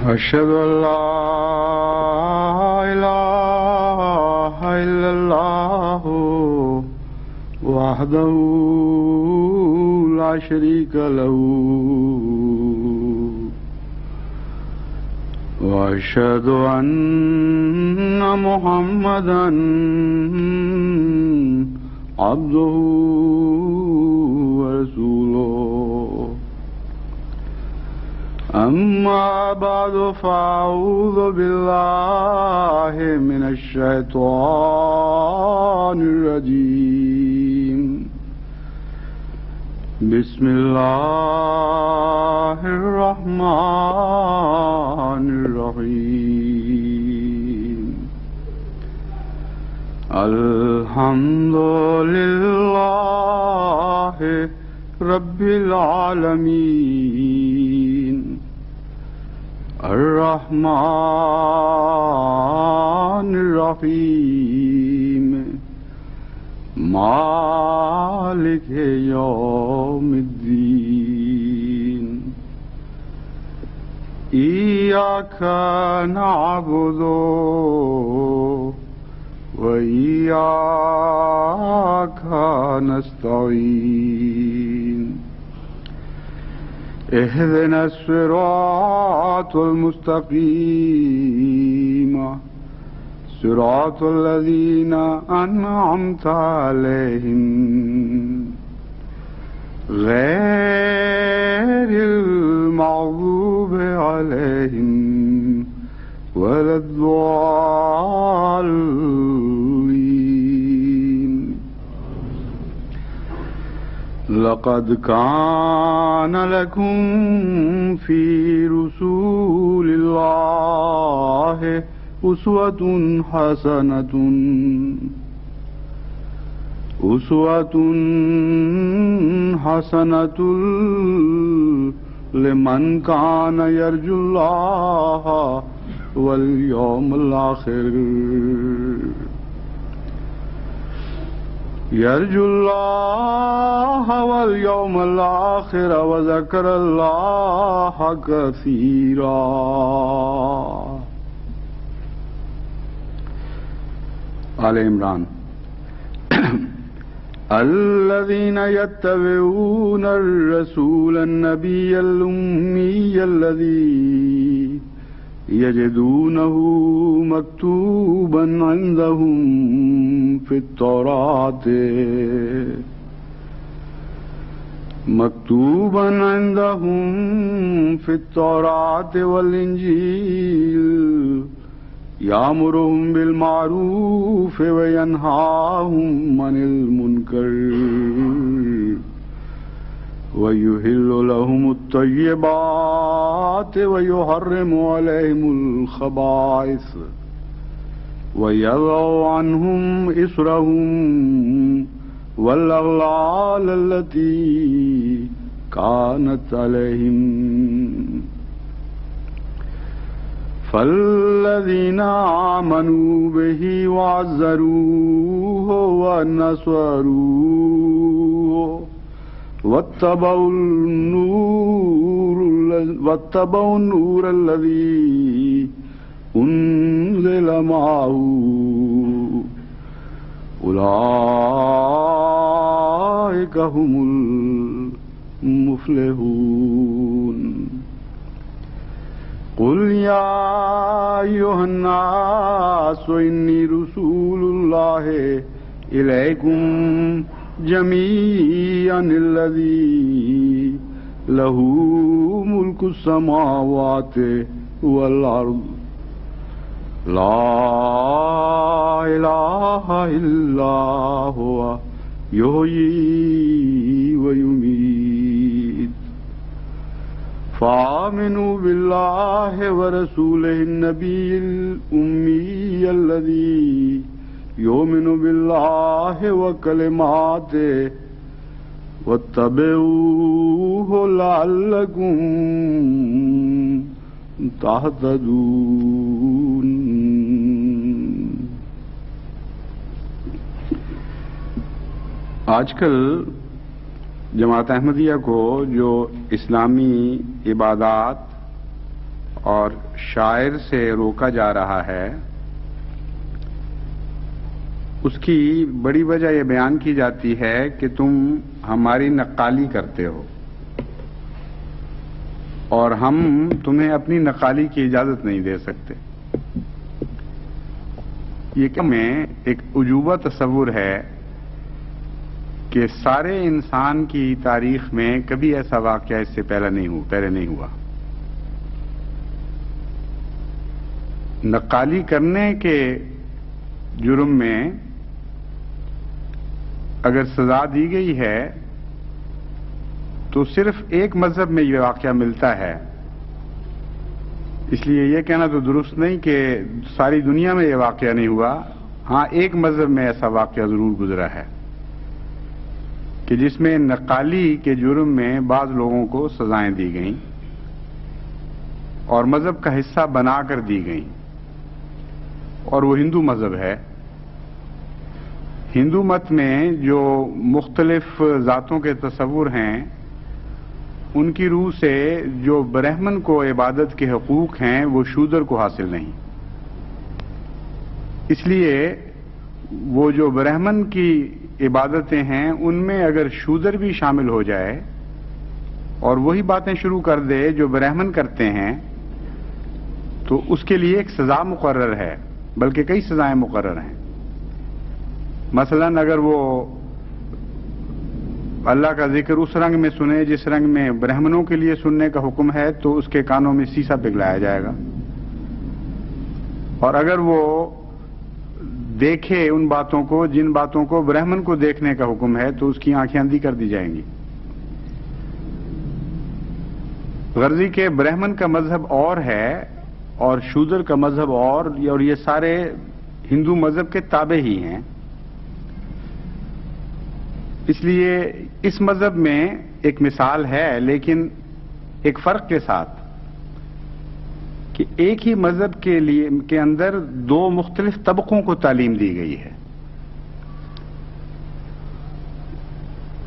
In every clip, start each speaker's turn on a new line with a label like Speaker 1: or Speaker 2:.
Speaker 1: أشهد أن لا إله إلا الله وحده لا شريك له وأشهد أن محمدا عبده ورسوله أما بعد فأعوذ بالله من الشيطان الرجيم بسم الله الرحمن الرحيم الحمد لله رب العالمين الرحمن الرحيم مالك يوم الدين إياك نعبد وإياك نستعين اهدنا الصراط المستقيم صراط الذين أنعمت عليهم غير المغضوب عليهم ولا الضالين. لقد كان لكم في رسول الله أسوة حسنة لمن كان يرجو الله واليوم الآخر وذكر الله كثيرا. آل عمران. الذين يتبعون الرسول النبي الأمي الذي يجدونه مكتوبا عندهم في التوراة والإنجيل يأمرهم بالمعروف وينهاهم عن المنكر ويحل لهم الطيبات ويحرم عليهم الخبائث ويضع عنهم إصرهم والأغلال التي كانت عليهم. فالذين آمنوا به وعزروه ونصروه واتبعوا النور الذي أنزل معه أولئك هم المفلحون. قل يا أيها الناس إني رسول الله إليكم جميعا الذي له ملك السماوات والأرض لا إله إلا هو يحيي ويميت. فآمنوا بالله ورسوله النبي الأمي الذي يؤمن بالله وكلماته واتبعوه لعلكم تهتدون. آج کل جماعت احمدیہ کو جو اسلامی عبادات اور شاعر سے روکا جا رہا ہے، اس کی بڑی وجہ یہ بیان کی جاتی ہے کہ تم ہماری نقالی کرتے ہو اور ہم تمہیں اپنی نقالی کی اجازت نہیں دے سکتے۔ یہ کہ میں ایک عجوبہ تصور ہے کہ سارے انسان کی تاریخ میں کبھی ایسا واقعہ اس سے پہلے نہیں ہوا۔ نقالی کرنے کے جرم میں اگر سزا دی گئی ہے تو صرف ایک مذہب میں یہ واقعہ ملتا ہے، اس لیے یہ کہنا تو درست نہیں کہ ساری دنیا میں یہ واقعہ نہیں ہوا۔ ہاں، ایک مذہب میں ایسا واقعہ ضرور گزرا ہے کہ جس میں نقالی کے جرم میں بعض لوگوں کو سزائیں دی گئیں اور مذہب کا حصہ بنا کر دی گئیں، اور وہ ہندو مذہب ہے۔ ہندو مت میں جو مختلف ذاتوں کے تصور ہیں، ان کی روح سے جو برہمن کو عبادت کے حقوق ہیں وہ شودر کو حاصل نہیں۔ اس لیے وہ جو برہمن کی عبادتیں ہیں ان میں اگر شودر بھی شامل ہو جائے اور وہی باتیں شروع کر دے جو برہمن کرتے ہیں تو اس کے لیے ایک سزا مقرر ہے، بلکہ کئی سزائیں مقرر ہیں۔ مثلا اگر وہ اللہ کا ذکر اس رنگ میں سنے جس رنگ میں برہمنوں کے لیے سننے کا حکم ہے تو اس کے کانوں میں سیسا پگھلایا جائے گا، اور اگر وہ دیکھے ان باتوں کو جن باتوں کو برہمن کو دیکھنے کا حکم ہے تو اس کی آنکھیں اندھی کر دی جائیں گی۔ غرضی کہ برہمن کا مذہب اور ہے اور شودر کا مذہب اور یہ سارے ہندو مذہب کے تابع ہی ہیں۔ اس لیے اس مذہب میں ایک مثال ہے، لیکن ایک فرق کے ساتھ کہ ایک ہی مذہب کے اندر دو مختلف طبقوں کو تعلیم دی گئی ہے۔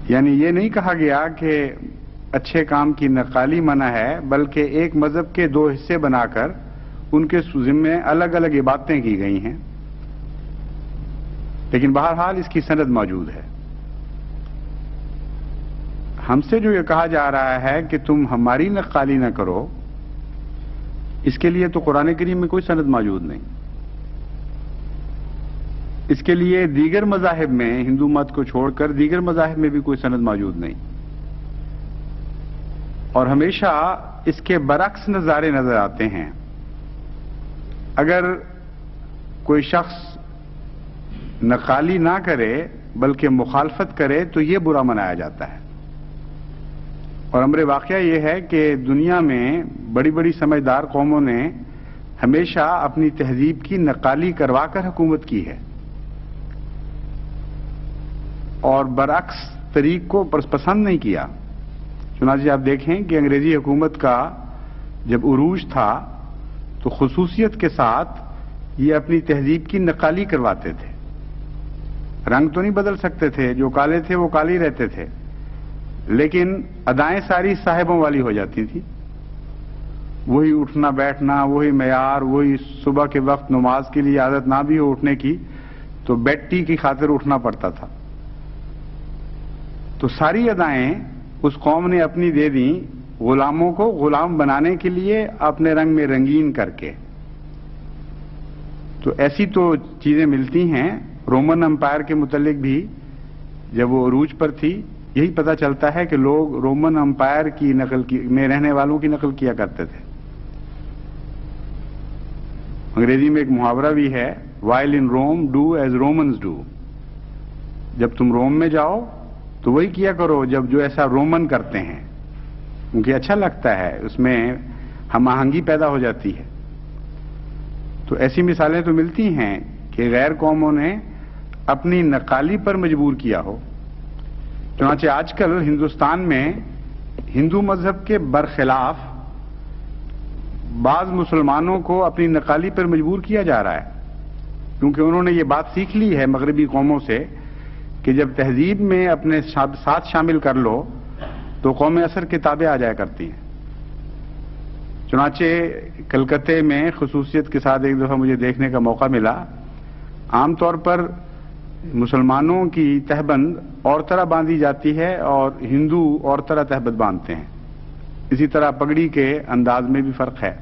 Speaker 1: یعنی یہ نہیں کہا گیا کہ اچھے کام کی نقالی منع ہے، بلکہ ایک مذہب کے دو حصے بنا کر ان کے ذمے الگ الگ عبادتیں کی گئی ہیں، لیکن بہرحال اس کی سند موجود ہے۔ ہم سے جو یہ کہا جا رہا ہے کہ تم ہماری نقالی نہ کرو، اس کے لیے تو قرآن کریم میں کوئی سند موجود نہیں۔ اس کے لیے دیگر مذاہب میں، ہندو مت کو چھوڑ کر دیگر مذاہب میں بھی کوئی سند موجود نہیں، اور ہمیشہ اس کے برعکس نظارے نظر آتے ہیں۔ اگر کوئی شخص نقالی نہ کرے بلکہ مخالفت کرے تو یہ برا منایا جاتا ہے، اور امر واقعہ یہ ہے کہ دنیا میں بڑی بڑی سمجھدار قوموں نے ہمیشہ اپنی تہذیب کی نقالی کروا کر حکومت کی ہے، اور برعکس طریق کو پسند نہیں کیا۔ چنانچہ آپ دیکھیں کہ انگریزی حکومت کا جب عروج تھا تو خصوصیت کے ساتھ یہ اپنی تہذیب کی نقالی کرواتے تھے۔ رنگ تو نہیں بدل سکتے تھے، جو کالے تھے وہ کالے رہتے تھے، لیکن ادائیں ساری صاحبوں والی ہو جاتی تھی۔ وہی اٹھنا بیٹھنا، وہی معیار، وہی صبح کے وقت نماز کے لیے عادت نہ بھی ہو اٹھنے کی تو بیڈ ٹی کی خاطر اٹھنا پڑتا تھا۔ تو ساری ادائیں اس قوم نے اپنی دے دیں غلاموں کو غلام بنانے کے لیے، اپنے رنگ میں رنگین کر کے۔ تو ایسی تو چیزیں ملتی ہیں۔ رومن امپائر کے متعلق بھی جب وہ عروج پر تھی، یہی پتہ چلتا ہے کہ لوگ رومن امپائر کی میں رہنے والوں کی نقل کیا کرتے تھے۔ انگریزی میں ایک محاورہ بھی ہے، while in Rome do as Romans do۔ جب تم روم میں جاؤ تو وہی کیا کرو جو ایسا رومن کرتے ہیں، کیونکہ اچھا لگتا ہے، اس میں ہم آہنگی پیدا ہو جاتی ہے۔ تو ایسی مثالیں تو ملتی ہیں کہ غیر قوموں نے اپنی نقالی پر مجبور کیا ہو۔ چنانچہ آج کل ہندوستان میں ہندو مذہب کے برخلاف بعض مسلمانوں کو اپنی نقالی پر مجبور کیا جا رہا ہے، کیونکہ انہوں نے یہ بات سیکھ لی ہے مغربی قوموں سے کہ جب تہذیب میں اپنے ساتھ شامل کر لو تو قوم اثر کتابیں آ جایا کرتی ہیں۔ چنانچہ کلکتے میں خصوصیت کے ساتھ ایک دفعہ مجھے دیکھنے کا موقع ملا. عام طور پر مسلمانوں کی تہبند اور طرح باندھی جاتی ہے اور ہندو اور طرح تہبند باندھتے ہیں. اسی طرح پگڑی کے انداز میں بھی فرق ہے.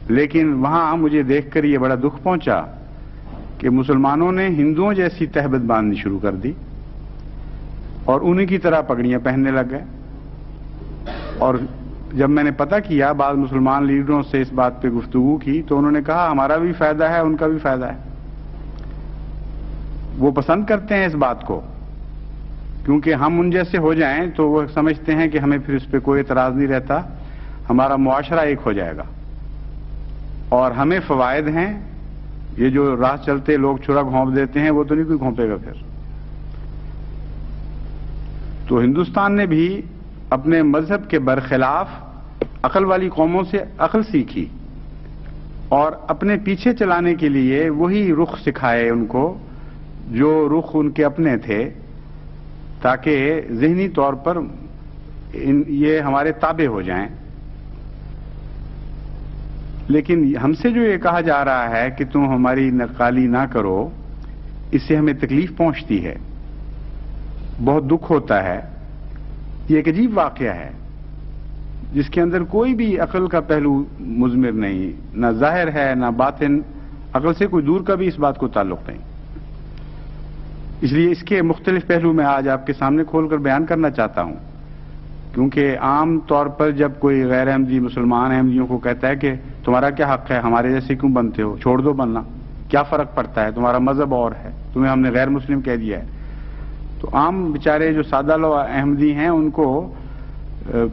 Speaker 1: لیکن وہاں مجھے دیکھ کر یہ بڑا دکھ پہنچا کہ مسلمانوں نے ہندوؤں جیسی تہبند باندھنی شروع کر دی اور انہی کی طرح پگڑیاں پہننے لگ گئے. اور جب میں نے پتہ کیا بعض مسلمان لیڈروں سے اس بات پہ گفتگو کی تو انہوں نے کہا ہمارا بھی فائدہ ہے ان کا بھی فائدہ ہے. وہ پسند کرتے ہیں اس بات کو کیونکہ ہم ان جیسے ہو جائیں تو وہ سمجھتے ہیں کہ ہمیں پھر اس پہ کوئی اعتراض نہیں رہتا, ہمارا معاشرہ ایک ہو جائے گا اور ہمیں فوائد ہیں. یہ جو راہ چلتے لوگ چھرا گھونپ دیتے ہیں وہ تو نہیں کوئی گھونپے گا پھر. تو ہندوستان نے بھی اپنے مذہب کے برخلاف عقل والی قوموں سے عقل سیکھی اور اپنے پیچھے چلانے کے لیے وہی رخ سکھائے ان کو جو رخ ان کے اپنے تھے تاکہ ذہنی طور پر یہ ہمارے تابع ہو جائیں. لیکن ہم سے جو یہ کہا جا رہا ہے کہ تم ہماری نقالی نہ کرو, اس سے ہمیں تکلیف پہنچتی ہے, بہت دکھ ہوتا ہے. یہ ایک عجیب واقعہ ہے جس کے اندر کوئی بھی عقل کا پہلو مضمر نہیں, نہ ظاہر ہے نہ باطن, عقل سے کوئی دور کا بھی اس بات کو تعلق نہیں. اس لیے اس کے مختلف پہلو میں آج آپ کے سامنے کھول کر بیان کرنا چاہتا ہوں, کیونکہ عام طور پر جب کوئی غیر احمدی مسلمان احمدیوں کو کہتا ہے کہ تمہارا کیا حق ہے, ہمارے جیسے کیوں بنتے ہو, چھوڑ دو بننا, کیا فرق پڑتا ہے, تمہارا مذہب اور ہے, تمہیں ہم نے غیر مسلم کہہ دیا ہے. تو عام بیچارے جو سادہ لو احمدی ہیں ان کو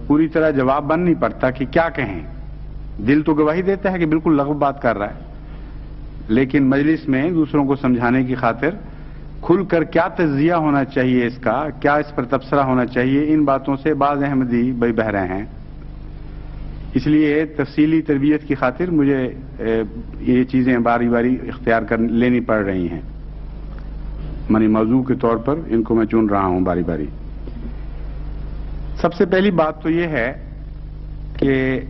Speaker 1: پوری طرح جواب بن نہیں پڑتا کہ کیا کہیں. دل تو گواہی دیتا ہے کہ بالکل لغو بات کر رہا ہے, لیکن مجلس میں دوسروں کو سمجھانے کی خاطر کھل کر کیا تجزیہ ہونا چاہیے اس کا, کیا اس پر تبصرہ ہونا چاہیے, ان باتوں سے بعض احمدی بے بہرے ہیں. اس لیے تفصیلی تربیت کی خاطر مجھے یہ چیزیں باری باری اختیار لینی پڑ رہی ہیں. منی موضوع کے طور پر ان کو میں چن رہا ہوں باری باری. سب سے پہلی بات تو یہ ہے کہ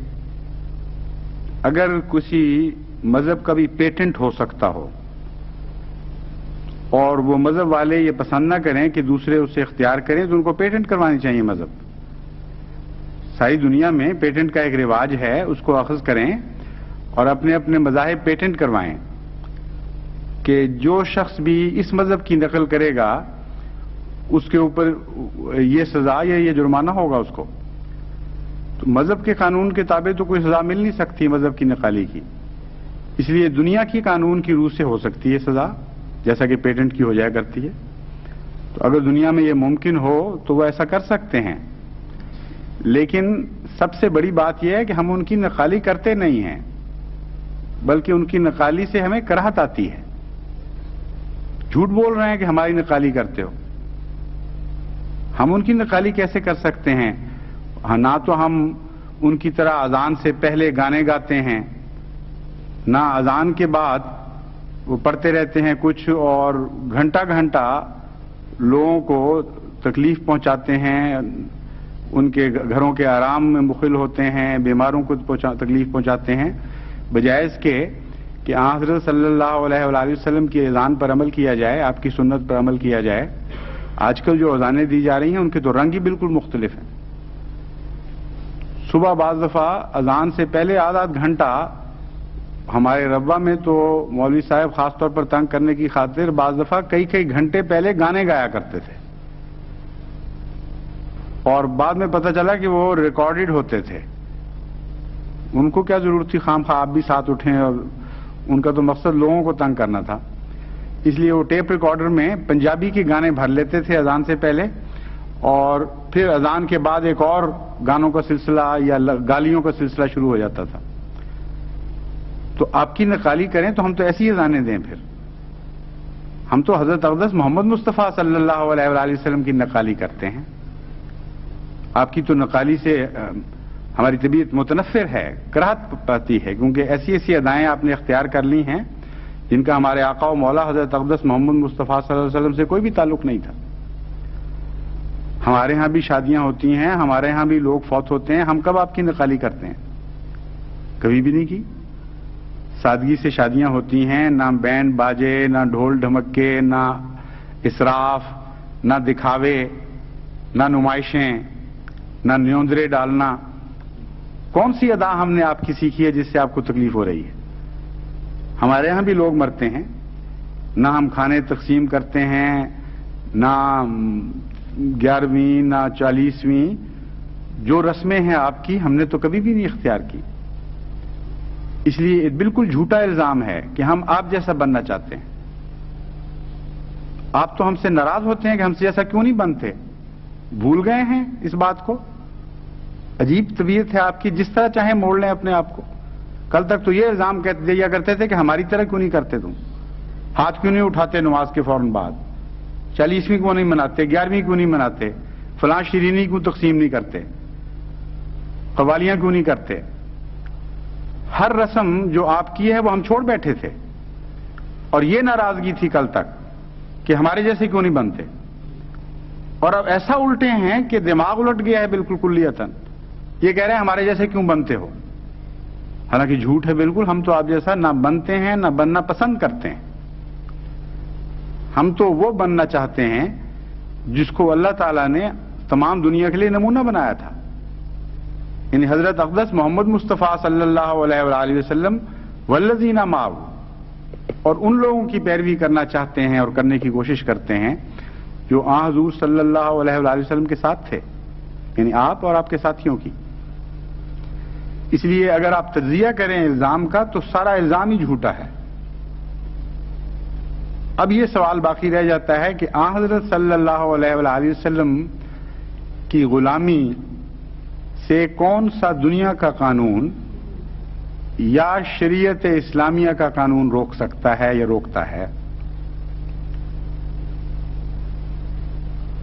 Speaker 1: اگر کسی مذہب کا بھی پیٹنٹ ہو سکتا ہو اور وہ مذہب والے یہ پسند نہ کریں کہ دوسرے اسے اختیار کریں تو ان کو پیٹنٹ کروانی چاہیے. مذہب ساری دنیا میں پیٹنٹ کا ایک رواج ہے, اس کو اخذ کریں اور اپنے اپنے مذاہب پیٹنٹ کروائیں کہ جو شخص بھی اس مذہب کی نقل کرے گا اس کے اوپر یہ سزا یا یہ جرمانہ ہوگا اس کو. تو مذہب کے قانون کے تابع تو کوئی سزا مل نہیں سکتی مذہب کی نقالی کی, اس لیے دنیا کی قانون کی روح سے ہو سکتی ہے سزا, جیسا کہ پیٹنٹ کی ہو جایا کرتی ہے. تو اگر دنیا میں یہ ممکن ہو تو وہ ایسا کر سکتے ہیں, لیکن سب سے بڑی بات یہ ہے کہ ہم ان کی نقالی کرتے نہیں ہیں بلکہ ان کی نقالی سے ہمیں کراہت آتی ہے. جھوٹ بول رہے ہیں کہ ہماری نقالی کرتے ہو. ہم ان کی نقالی کیسے کر سکتے ہیں؟ نہ تو ہم ان کی طرح اذان سے پہلے گانے گاتے ہیں, نہ اذان کے بعد وہ پڑھتے رہتے ہیں کچھ اور گھنٹہ گھنٹہ لوگوں کو تکلیف پہنچاتے ہیں, ان کے گھروں کے آرام میں مخل ہوتے ہیں, بیماروں کو تکلیف پہنچاتے ہیں, بجائے اس کے کہ حضرت صلی اللہ علیہ وآلہ وسلم کی اذان پر عمل کیا جائے, آپ کی سنت پر عمل کیا جائے. آج کل جو اذانیں دی جا رہی ہیں ان کے تو رنگ ہی بالکل مختلف ہیں. صبح بعض دفعہ اذان سے پہلے آدھا گھنٹہ ہمارے ربوہ میں تو مولوی صاحب خاص طور پر تنگ کرنے کی خاطر بعض دفعہ کئی گھنٹے پہلے گانے گایا کرتے تھے اور بعد میں پتہ چلا کہ وہ ریکارڈڈ ہوتے تھے. ان کو کیا ضرورت تھی خام خواہ آپ بھی ساتھ اٹھیں, اور ان کا تو مقصد لوگوں کو تنگ کرنا تھا. اس لیے وہ ٹیپ ریکارڈر میں پنجابی کے گانے بھر لیتے تھے اذان سے پہلے, اور پھر اذان کے بعد ایک اور گانوں کا سلسلہ یا گالیوں کا سلسلہ شروع ہو جاتا تھا. تو آپ کی نقالی کریں تو ہم تو ایسی اذانیں دیں. پھر ہم تو حضرت اقدس محمد مصطفیٰ صلی اللہ علیہ وآلہ وسلم کی نقالی کرتے ہیں. آپ کی تو نقالی سے ہماری طبیعت متنفر ہے, کراہت پاتی ہے, کیونکہ ایسی ایسی ادائیں آپ نے اختیار کر لی ہیں جن کا ہمارے آقا و مولا حضرت اقدس محمد مصطفیٰ صلی اللہ علیہ وسلم سے کوئی بھی تعلق نہیں تھا. ہمارے ہاں بھی شادیاں ہوتی ہیں, ہمارے ہاں بھی لوگ فوت ہوتے ہیں, ہم کب آپ کی نقالی کرتے ہیں؟ کبھی بھی نہیں کی. سادگی سے شادیاں ہوتی ہیں، نہ بینڈ باجے، نہ ڈھول ڈھمکے، نہ اسراف، نہ دکھاوے، نہ نمائشیں، نہ نیوندرے ڈالنا. کون سی ادا ہم نے آپ کی سیکھی ہے جس سے آپ کو تکلیف ہو رہی ہے؟ ہمارے یہاں بھی لوگ مرتے ہیں، نہ ہم کھانے تقسیم کرتے ہیں، نہ 11ویں نہ 40ویں. جو رسمیں ہیں آپ کی ہم نے تو کبھی بھی نہیں اختیار کی. اس لیے یہ بالکل جھوٹا الزام ہے کہ ہم آپ جیسا بننا چاہتے ہیں. آپ تو ہم سے ناراض ہوتے ہیں کہ ہم سے جیسا کیوں نہیں بنتے. بھول گئے ہیں اس بات کو؟ عجیب طبیعت ہے آپ کی، جس طرح چاہیں موڑ لیں اپنے آپ کو. کل تک تو یہ الزام دیا کرتے تھے کہ ہماری طرح کیوں نہیں کرتے تم، ہاتھ کیوں نہیں اٹھاتے نماز کے فوراً بعد، 40ویں کیوں نہیں مناتے، 11ویں کیوں نہیں مناتے، فلاں شیرینی کیوں تقسیم نہیں کرتے، قوالیاں کیوں نہیں کرتے. ہر رسم جو آپ کی ہے وہ ہم چھوڑ بیٹھے تھے، اور یہ ناراضگی تھی کل تک کہ ہمارے جیسے کیوں نہیں بنتے. اور اب ایسا الٹے ہیں کہ دماغ الٹ گیا ہے بالکل کلیتاً. یہ کہہ رہے ہیں ہمارے جیسے کیوں بنتے ہو، حالانکہ جھوٹ ہے بالکل. ہم تو آپ جیسا نہ بنتے ہیں نہ بننا پسند کرتے ہیں. ہم تو وہ بننا چاہتے ہیں جس کو اللہ تعالیٰ نے تمام دنیا کے لیے نمونہ بنایا تھا، یعنی حضرت اقدس محمد مصطفیٰ صلی اللہ علیہ وآلہ وسلم والذین معہ، اور ان لوگوں کی پیروی کرنا چاہتے ہیں اور کرنے کی کوشش کرتے ہیں جو حضور صلی اللہ علیہ وآلہ وسلم کے ساتھ تھے، یعنی آپ اور آپ کے ساتھیوں کی. اس لیے اگر آپ تجزیہ کریں الزام کا تو سارا الزام ہی جھوٹا ہے. اب یہ سوال باقی رہ جاتا ہے کہ حضرت صلی اللہ علیہ وآلہ وسلم کی غلامی سے کون سا دنیا کا قانون یا شریعت اسلامیہ کا قانون روک سکتا ہے یا روکتا ہے،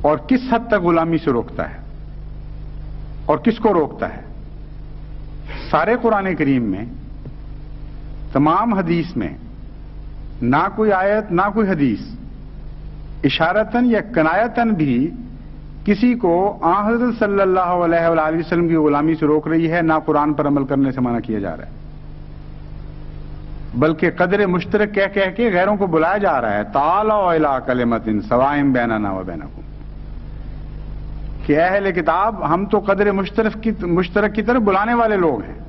Speaker 1: اور کس حد تک غلامی سے روکتا ہے اور کس کو روکتا ہے. سارے قرآن کریم میں، تمام حدیث میں نہ کوئی آیت نہ کوئی حدیث اشارتاً یا کنایتاً بھی کسی کو حضرت صلی اللہ علیہ وآلہ وسلم کی غلامی سے روک رہی ہے، نہ قرآن پر عمل کرنے سے منع کیا جا رہا ہے. بلکہ قدر مشترک کہہ کہہ کے غیروں کو بلایا جا رہا ہے. تعالوا الی کلمۃ سواء بیننا وبینکم، کہ اہل کتاب ہم تو قدر مشترک کی طرف بلانے والے لوگ ہیں.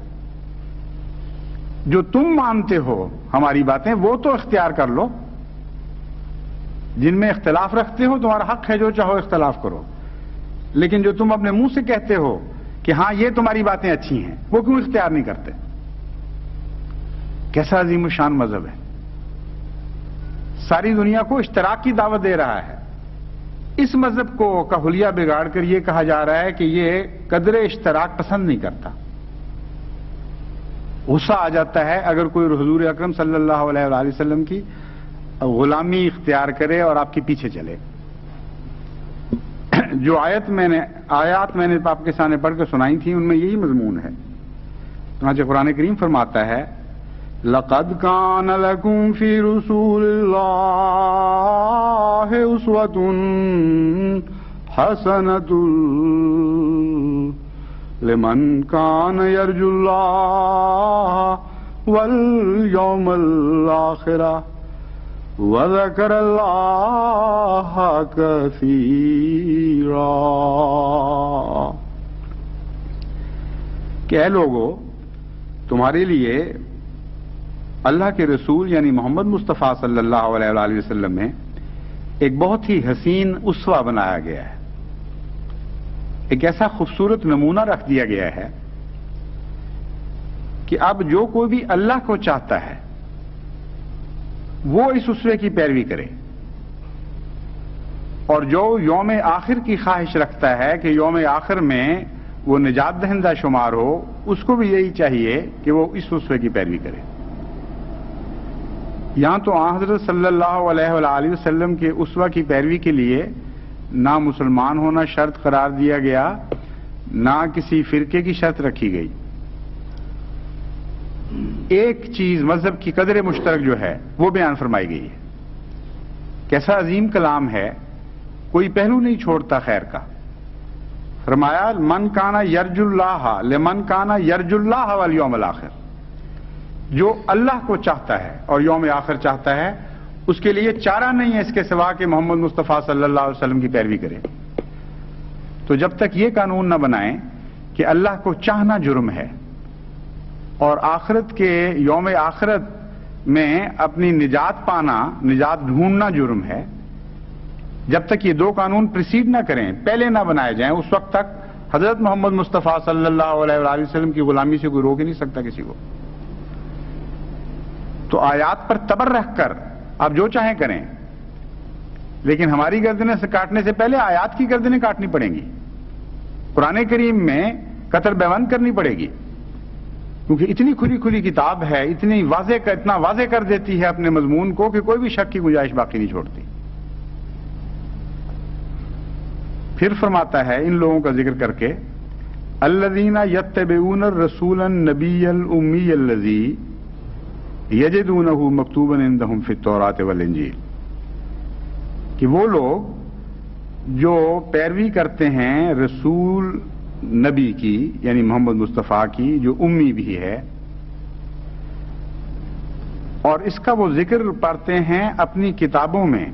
Speaker 1: جو تم مانتے ہو ہماری باتیں وہ تو اختیار کر لو. جن میں اختلاف رکھتے ہو تمہارا حق ہے، جو چاہو اختلاف کرو. لیکن جو تم اپنے منہ سے کہتے ہو کہ ہاں یہ تمہاری باتیں اچھی ہیں، وہ کیوں اختیار نہیں کرتے؟ کیسا عظیم الشان مذہب ہے. ساری دنیا کو اشتراک کی دعوت دے رہا ہے. اس مذہب کو کا حلیہ بگاڑ کر یہ کہا جا رہا ہے کہ یہ قدر اشتراک پسند نہیں کرتا. غصہ آ جاتا ہے اگر کوئی حضور اکرم صلی اللہ علیہ وآلہ وسلم کی غلامی اختیار کرے اور آپ کے پیچھے چلے. جو آیات میں نے آپ کے سامنے پڑھ کے سنائی تھی ان میں یہی مضمون ہے. چنانچہ قرآن کریم فرماتا ہے لَقَدْ كَانَ لَكُمْ فِي رُسُولِ اللَّهِ أُسْوَةٌ حَسَنَةٌ لِمَنْ كَانَ يَرْجُو اللَّهَ وَالْيَوْمَ الْآخِرَ وَذَكَرَ اللَّهَ كَثِيرًا. کہ اے لوگو، تمہارے لیے اللہ کے رسول یعنی محمد مصطفیٰ صلی اللہ علیہ وآلہ وسلم میں ایک بہت ہی حسین اسوہ بنایا گیا ہے. ایک ایسا خوبصورت نمونہ رکھ دیا گیا ہے کہ اب جو کوئی بھی اللہ کو چاہتا ہے وہ اس اسوے کی پیروی کرے، اور جو یوم آخر کی خواہش رکھتا ہے کہ یوم آخر میں وہ نجات دہندہ شمار ہو، اس کو بھی یہی چاہیے کہ وہ اس اسوے کی پیروی کرے. یہاں تو حضرت صلی اللہ علیہ وآلہ وسلم کے اسوہ کی پیروی کے لیے نہ مسلمان ہونا شرط قرار دیا گیا، نہ کسی فرقے کی شرط رکھی گئی. ایک چیز مذہب کی قدر مشترک جو ہے وہ بیان فرمائی گئی ہے. کیسا عظیم کلام ہے، کوئی پہلو نہیں چھوڑتا خیر کا. فرمایا من کانا یرجو اللہ لمن کانا یرجو اللہ والیوم الآخر. جو اللہ کو چاہتا ہے اور یوم آخر چاہتا ہے اس کے لیے چارہ نہیں ہے اس کے سوا کہ محمد مصطفیٰ صلی اللہ علیہ وسلم کی پیروی کرے. تو جب تک یہ قانون نہ بنائیں کہ اللہ کو چاہنا جرم ہے اور آخرت کے یوم آخرت میں اپنی نجات پانا، نجات ڈھونڈنا جرم ہے، جب تک یہ دو قانون پریسیڈ نہ کریں، پہلے نہ بنائے جائیں، اس وقت تک حضرت محمد مصطفیٰ صلی اللہ علیہ وآلہ وسلم کی غلامی سے کوئی روک ہی نہیں سکتا کسی کو. تو آیات پر تبر رکھ کر آپ جو چاہیں کریں، لیکن ہماری گردنیں سے کاٹنے سے پہلے آیات کی گردنیں کاٹنی پڑیں گی. قرآن کریم میں قتل بیوند کرنی پڑے گی، کیونکہ اتنی کھلی کھلی کتاب ہے، اتنا واضح کر دیتی ہے اپنے مضمون کو کہ کوئی بھی شک کی گنجائش باقی نہیں چھوڑتی. پھر فرماتا ہے ان لوگوں کا ذکر کر کے، الذین یتبعون الرسول النبی الامی الذی یجدونہ مکتوبا عندہم فی التوراۃ والانجیل، کہ وہ لوگ جو پیروی کرتے ہیں رسول نبی کی، یعنی محمد مصطفیٰ کی، جو امی بھی ہے، اور اس کا وہ ذکر پڑھتے ہیں اپنی کتابوں میں،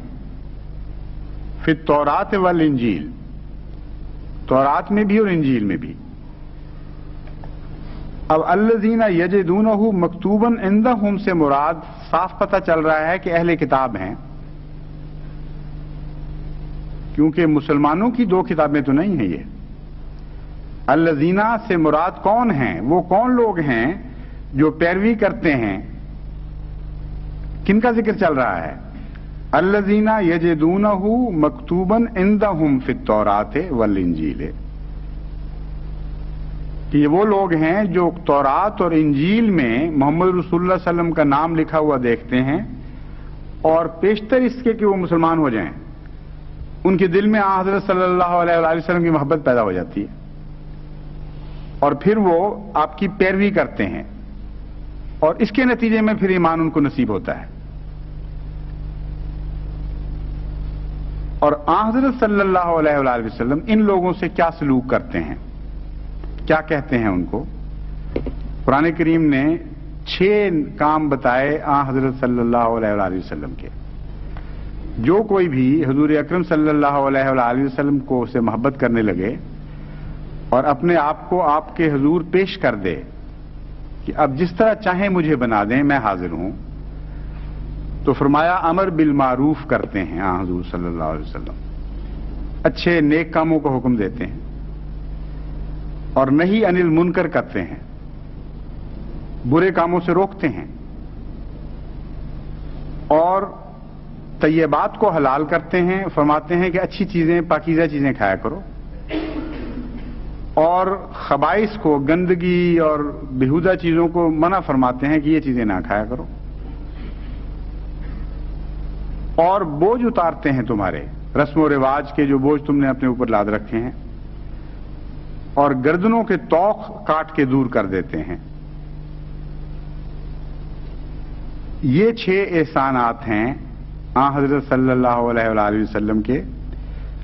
Speaker 1: فی التوراۃ والانجیل، تورات میں بھی اور انجیل میں بھی. اب الذین یجدونہ مکتوبا عندہم سے مراد صاف پتہ چل رہا ہے کہ اہل کتاب ہیں، کیونکہ مسلمانوں کی دو کتابیں تو نہیں ہیں. یہ الذین سے مراد کون ہیں؟ وہ کون لوگ ہیں جو پیروی کرتے ہیں؟ کن کا ذکر چل رہا ہے؟ الذین یجدونہ مکتوبا عندہم فی التوراۃ والانجیل، کہ یہ وہ لوگ ہیں جو تورات اور انجیل میں محمد رسول اللہ صلی اللہ علیہ وسلم کا نام لکھا ہوا دیکھتے ہیں، اور پیشتر اس کے کہ وہ مسلمان ہو جائیں ان کے دل میں حضرت صلی اللہ علیہ وآلہ وسلم کی محبت پیدا ہو جاتی ہے، اور پھر وہ آپ کی پیروی کرتے ہیں، اور اس کے نتیجے میں پھر ایمان ان کو نصیب ہوتا ہے. اور حضرت صلی اللہ علیہ وآلہ وسلم ان لوگوں سے کیا سلوک کرتے ہیں، کیا کہتے ہیں ان کو؟ قرآن کریم نے 6 کام بتائے حضرت صلی اللہ علیہ وآلہ وسلم کے. جو کوئی بھی حضور اکرم صلی اللہ علیہ وآلہ وسلم کو سے محبت کرنے لگے اور اپنے آپ کو آپ کے حضور پیش کر دے کہ اب جس طرح چاہیں مجھے بنا دیں، میں حاضر ہوں، تو فرمایا امر بالمعروف کرتے ہیں حضور صلی اللہ علیہ وسلم، اچھے نیک کاموں کا حکم دیتے ہیں، اور نہی عن المنکر کرتے ہیں، برے کاموں سے روکتے ہیں، اور طیبات کو حلال کرتے ہیں، فرماتے ہیں کہ اچھی چیزیں، پاکیزہ چیزیں کھایا کرو، اور خبائث کو، گندگی اور بیہودہ چیزوں کو منع فرماتے ہیں کہ یہ چیزیں نہ کھایا کرو، اور بوجھ اتارتے ہیں تمہارے رسم و رواج کے جو بوجھ تم نے اپنے اوپر لاد رکھے ہیں، اور گردنوں کے توق کاٹ کے دور کر دیتے ہیں. یہ 6 احسانات ہیں حضرت صلی اللہ علیہ وآلہ وسلم کے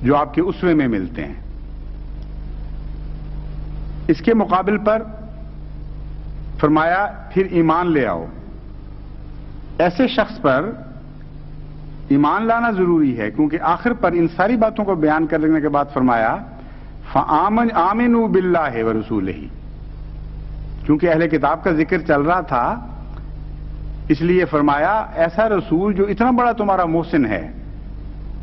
Speaker 1: جو آپ کے اسوے میں ملتے ہیں. اس کے مقابل پر فرمایا پھر ایمان لے آؤ. ایسے شخص پر ایمان لانا ضروری ہے، کیونکہ آخر پر ان ساری باتوں کو بیان کرنے کے بعد فرمایا آمنوا باللہ ورسولہ، کیونکہ اہل کتاب کا ذکر چل رہا تھا، اس لیے فرمایا ایسا رسول جو اتنا بڑا تمہارا محسن ہے،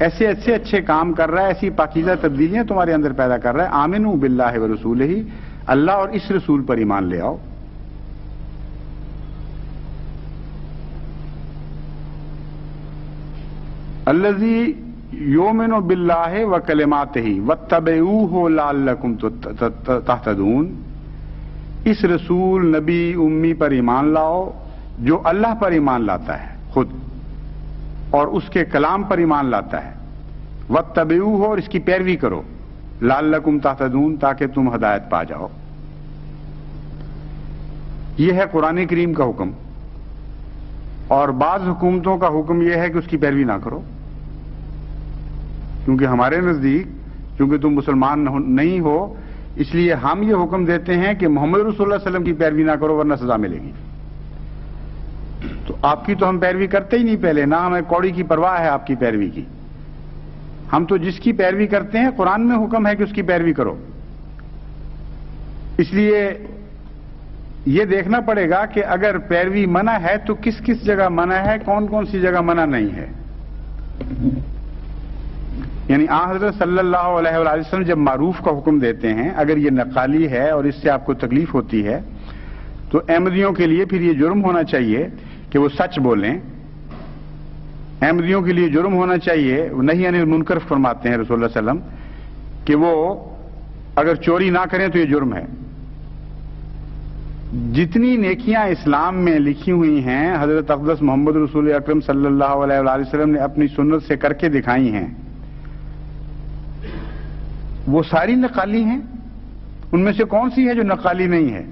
Speaker 1: ایسے اچھے کام کر رہا ہے، ایسی پاکیزہ تبدیلیاں تمہارے اندر پیدا کر رہا ہے، آمنوا باللہ ورسولہ، اللہ اور اس رسول پر ایمان لے آؤ. الذی یؤمن باللہ وکلماتہ واتبعوہ لعلکم تہتدون، اس رسول نبی امی پر ایمان لاؤ جو اللہ پر ایمان لاتا ہے خود اور اس کے کلام پر ایمان لاتا ہے، واتبعوہ، اور اس کی پیروی کرو، لعلکم تہتدون، تاکہ تم ہدایت پا جاؤ. یہ ہے قرآن کریم کا حکم. اور بعض حکومتوں کا حکم یہ ہے کہ اس کی پیروی نہ کرو، کیونکہ ہمارے نزدیک چونکہ تم مسلمان نہیں ہو، اس لیے ہم یہ حکم دیتے ہیں کہ محمد رسول اللہ صلی اللہ علیہ وسلم کی پیروی نہ کرو ورنہ سزا ملے گی. تو آپ کی تو ہم پیروی کرتے ہی نہیں پہلے، نہ ہمیں کوڑی کی پرواہ ہے آپ کی پیروی کی. ہم تو جس کی پیروی کرتے ہیں قرآن میں حکم ہے کہ اس کی پیروی کرو. اس لیے یہ دیکھنا پڑے گا کہ اگر پیروی منع ہے تو کس کس جگہ منع ہے، کون کون سی جگہ منع نہیں ہے. یعنی آن حضرت صلی اللہ علیہ وآلہ وسلم جب معروف کا حکم دیتے ہیں، اگر یہ نقالی ہے اور اس سے آپ کو تکلیف ہوتی ہے تو احمدیوں کے لیے پھر یہ جرم ہونا چاہیے کہ وہ سچ بولیں. احمدیوں کے لیے جرم ہونا چاہیے، نہیں عن المنکر فرماتے ہیں رسول اللہ صلی اللہ علیہ وسلم کہ وہ اگر چوری نہ کریں تو یہ جرم ہے. جتنی نیکیاں اسلام میں لکھی ہوئی ہیں حضرت اقدس محمد رسول اکرم صلی اللہ علیہ وآلہ وسلم نے اپنی سنت سے کر کے دکھائی ہیں، وہ ساری نقالی ہیں. ان میں سے کون سی ہے جو نقالی نہیں ہے؟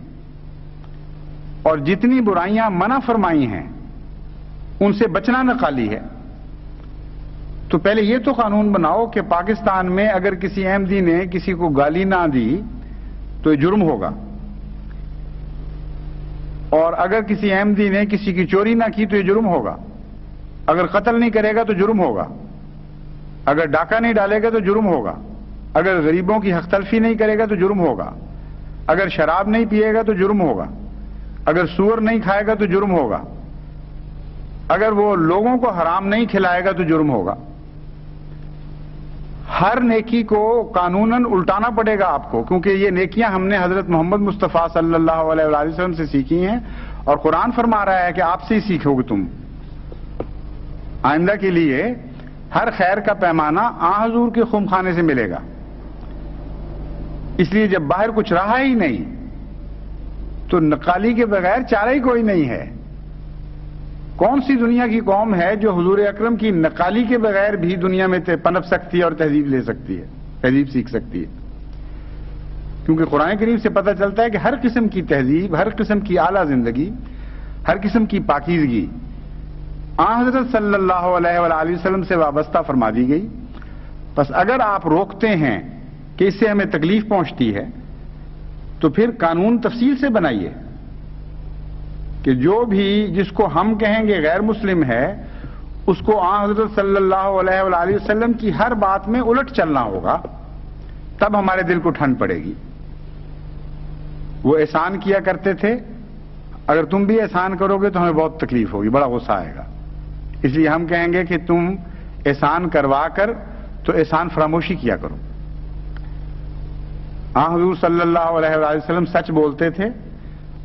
Speaker 1: اور جتنی برائیاں منع فرمائی ہیں ان سے بچنا نقالی ہے. تو پہلے یہ تو قانون بناؤ کہ پاکستان میں اگر کسی احمدی نے کسی کو گالی نہ دی تو یہ جرم ہوگا، اور اگر کسی احمدی نے کسی کی چوری نہ کی تو یہ جرم ہوگا. اگر قتل نہیں کرے گا تو جرم ہوگا، اگر ڈاکہ نہیں ڈالے گا تو جرم ہوگا، اگر غریبوں کی حق تلفی نہیں کرے گا تو جرم ہوگا، اگر شراب نہیں پیے گا تو جرم ہوگا، اگر سور نہیں کھائے گا تو جرم ہوگا، اگر وہ لوگوں کو حرام نہیں کھلائے گا تو جرم ہوگا. ہر نیکی کو قانوناً الٹانا پڑے گا آپ کو، کیونکہ یہ نیکیاں ہم نے حضرت محمد مصطفیٰ صلی اللہ علیہ وآلہ وسلم سے سیکھی ہیں، اور قرآن فرما رہا ہے کہ آپ سے ہی سیکھو گے تم. آئندہ کے لیے ہر خیر کا پیمانہ آن حضور کے خم خانے سے ملے گا. اس لیے جب باہر کچھ رہا ہی نہیں تو نقالی کے بغیر چارہ ہی کوئی نہیں ہے. کون سی دنیا کی قوم ہے جو حضور اکرم کی نقالی کے بغیر بھی دنیا میں پنپ سکتی ہے اور تہذیب لے سکتی ہے، تہذیب سیکھ سکتی ہے؟ کیونکہ قرآن کریم سے پتہ چلتا ہے کہ ہر قسم کی تہذیب، ہر قسم کی اعلیٰ زندگی، ہر قسم کی پاکیزگی آن حضرت صلی اللہ علیہ وآلہ وسلم سے وابستہ فرما دی گئی. بس اگر آپ روکتے ہیں کہ اس سے ہمیں تکلیف پہنچتی ہے تو پھر قانون تفصیل سے بنائیے کہ جو بھی جس کو ہم کہیں گے غیر مسلم ہے اس کو آن حضرت صلی اللہ علیہ وآلہ وسلم کی ہر بات میں الٹ چلنا ہوگا، تب ہمارے دل کو ٹھنڈ پڑے گی. وہ احسان کیا کرتے تھے، اگر تم بھی احسان کرو گے تو ہمیں بہت تکلیف ہوگی، بڑا غصہ آئے گا. اس لیے ہم کہیں گے کہ تم احسان کروا کر تو احسان فراموشی کیا کرو. ہاں حضور صلی اللہ علیہ وآلہ وسلم سچ بولتے تھے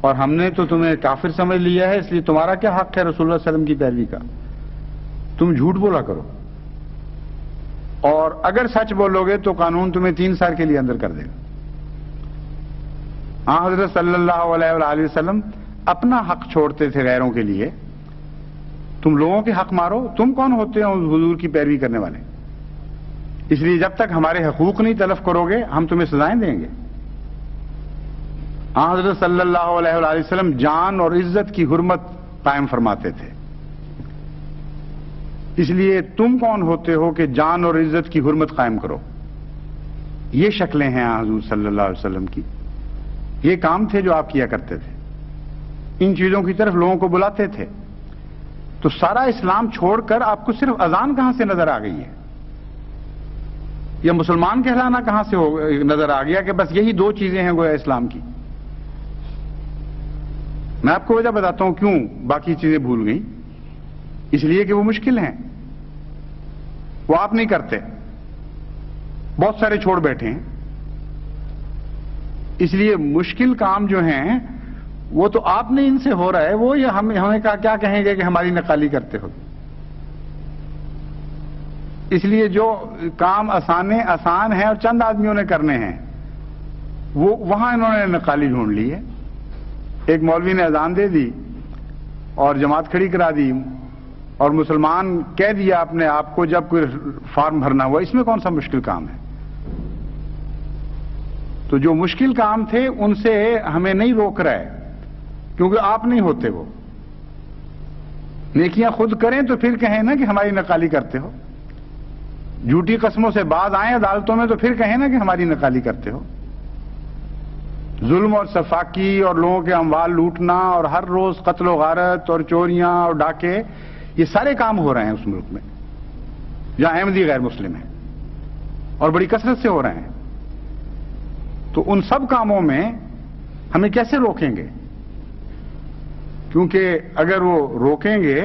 Speaker 1: اور ہم نے تو تمہیں کافر سمجھ لیا ہے، اس لیے تمہارا کیا حق ہے رسول اللہ صلی اللہ علیہ وسلم کی پیروی کا؟ تم جھوٹ بولا کرو، اور اگر سچ بولو گے تو قانون تمہیں 3 سال کے لیے اندر کر دے گا. ہاں حضرت صلی اللہ علیہ وآلہ وسلم اپنا حق چھوڑتے تھے غیروں کے لیے. تم لوگوں کے حق مارو، تم کون ہوتے ہو حضور کی پیروی کرنے والے؟ اس لیے جب تک ہمارے حقوق نہیں تلف کرو گے ہم تمہیں سزائیں دیں گے. حضرت صلی اللہ علیہ وآلہ وسلم جان اور عزت کی حرمت قائم فرماتے تھے. اس لیے تم کون ہوتے ہو کہ جان اور عزت کی حرمت قائم کرو؟ یہ شکلیں ہیں حضور صلی اللہ علیہ وسلم کی، یہ کام تھے جو آپ کیا کرتے تھے، ان چیزوں کی طرف لوگوں کو بلاتے تھے. تو سارا اسلام چھوڑ کر آپ کو صرف اذان کہاں سے نظر آ گئی ہے، یا مسلمان کہلانا کہاں سے نظر آ گیا کہ بس یہی 2 چیزیں ہیں گویا اسلام کی؟ میں آپ کو وجہ بتاتا ہوں کیوں باقی چیزیں بھول گئیں. اس لیے کہ وہ مشکل ہیں، وہ آپ نہیں کرتے، بہت سارے چھوڑ بیٹھے ہیں. اس لیے مشکل کام جو ہیں وہ تو آپ نے ان سے ہو رہا ہے، وہ یہ ہمیں کیا کہیں گے کہ ہماری نقالی کرتے ہو. اس لیے جو کام آسان ہیں اور چند آدمیوں نے کرنے ہیں وہ وہاں انہوں نے نقالی ڈھونڈ لی ہے. ایک مولوی نے اذان دے دی اور جماعت کھڑی کرا دی اور مسلمان کہہ دیا اپنے آپ کو جب کوئی فارم بھرنا ہوا. اس میں کون سا مشکل کام ہے؟ تو جو مشکل کام تھے ان سے ہمیں نہیں روک رہا ہے، کیونکہ آپ نہیں ہوتے. وہ نیکیاں خود کریں تو پھر کہیں نا کہ ہماری نقالی کرتے ہو. جھوٹی قسموں سے باز آئیں عدالتوں میں تو پھر کہیں نا کہ ہماری نقالی کرتے ہو. ظلم اور سفاکی اور لوگوں کے اموال لوٹنا اور ہر روز قتل و غارت اور چوریاں اور ڈاکے، یہ سارے کام ہو رہے ہیں اس ملک میں جہاں احمدی غیر مسلم ہیں، اور بڑی کثرت سے ہو رہے ہیں۔ تو ان سب کاموں میں ہمیں کیسے روکیں گے؟ کیونکہ اگر وہ روکیں گے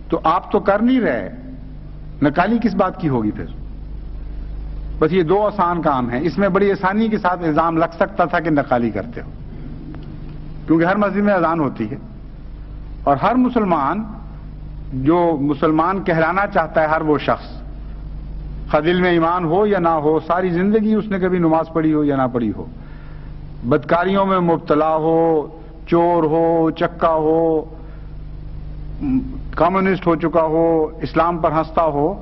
Speaker 1: تو آپ تو کر نہیں رہے، نکالی کس بات کی ہوگی پھر؟ بس یہ دو آسان کام ہیں، اس میں بڑی آسانی کے ساتھ الزام لگ سکتا تھا کہ نقالی کرتے ہو، کیونکہ ہر مسجد میں اذان ہوتی ہے، اور ہر مسلمان جو مسلمان کہلانا چاہتا ہے، ہر وہ شخص، خواہ دل میں ایمان ہو یا نہ ہو، ساری زندگی اس نے کبھی نماز پڑھی ہو یا نہ پڑھی ہو، بدکاریوں میں مبتلا ہو، چور ہو، چکا ہو، کمیونسٹ ہو چکا ہو، اسلام پر ہنستا ہو،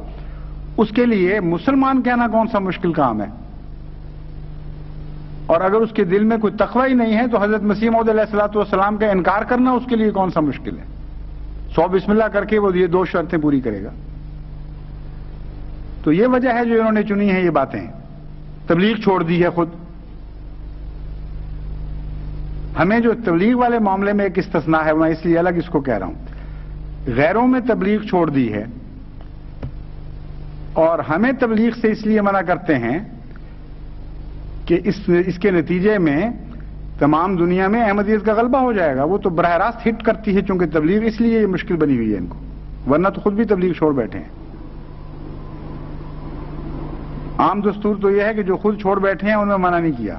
Speaker 1: اس کے لیے مسلمان کہنا کون سا مشکل کام ہے؟ اور اگر اس کے دل میں کوئی تقوی ہی نہیں ہے تو حضرت مسیح موعود علیہ الصلوۃ والسلام کا انکار کرنا اس کے لیے کون سا مشکل ہے؟ 100 بسم اللہ کر کے وہ یہ 2 شرطیں پوری کرے گا۔ تو یہ وجہ ہے جو انہوں نے چنی ہیں یہ باتیں، تبلیغ چھوڑ دی ہے خود۔ ہمیں جو تبلیغ والے معاملے میں ایک استثناء ہے، میں اس لیے الگ اس کو کہہ رہا ہوں، غیروں میں تبلیغ چھوڑ دی ہے، اور ہمیں تبلیغ سے اس لیے منع کرتے ہیں کہ اس کے نتیجے میں تمام دنیا میں احمدیت کا غلبہ ہو جائے گا۔ وہ تو براہ راست ہٹ کرتی ہے، چونکہ تبلیغ اس لیے یہ مشکل بنی ہوئی ہے ان کو، ورنہ تو خود بھی تبلیغ چھوڑ بیٹھے ہیں۔ عام دستور تو یہ ہے کہ جو خود چھوڑ بیٹھے ہیں ان میں منع نہیں کیا،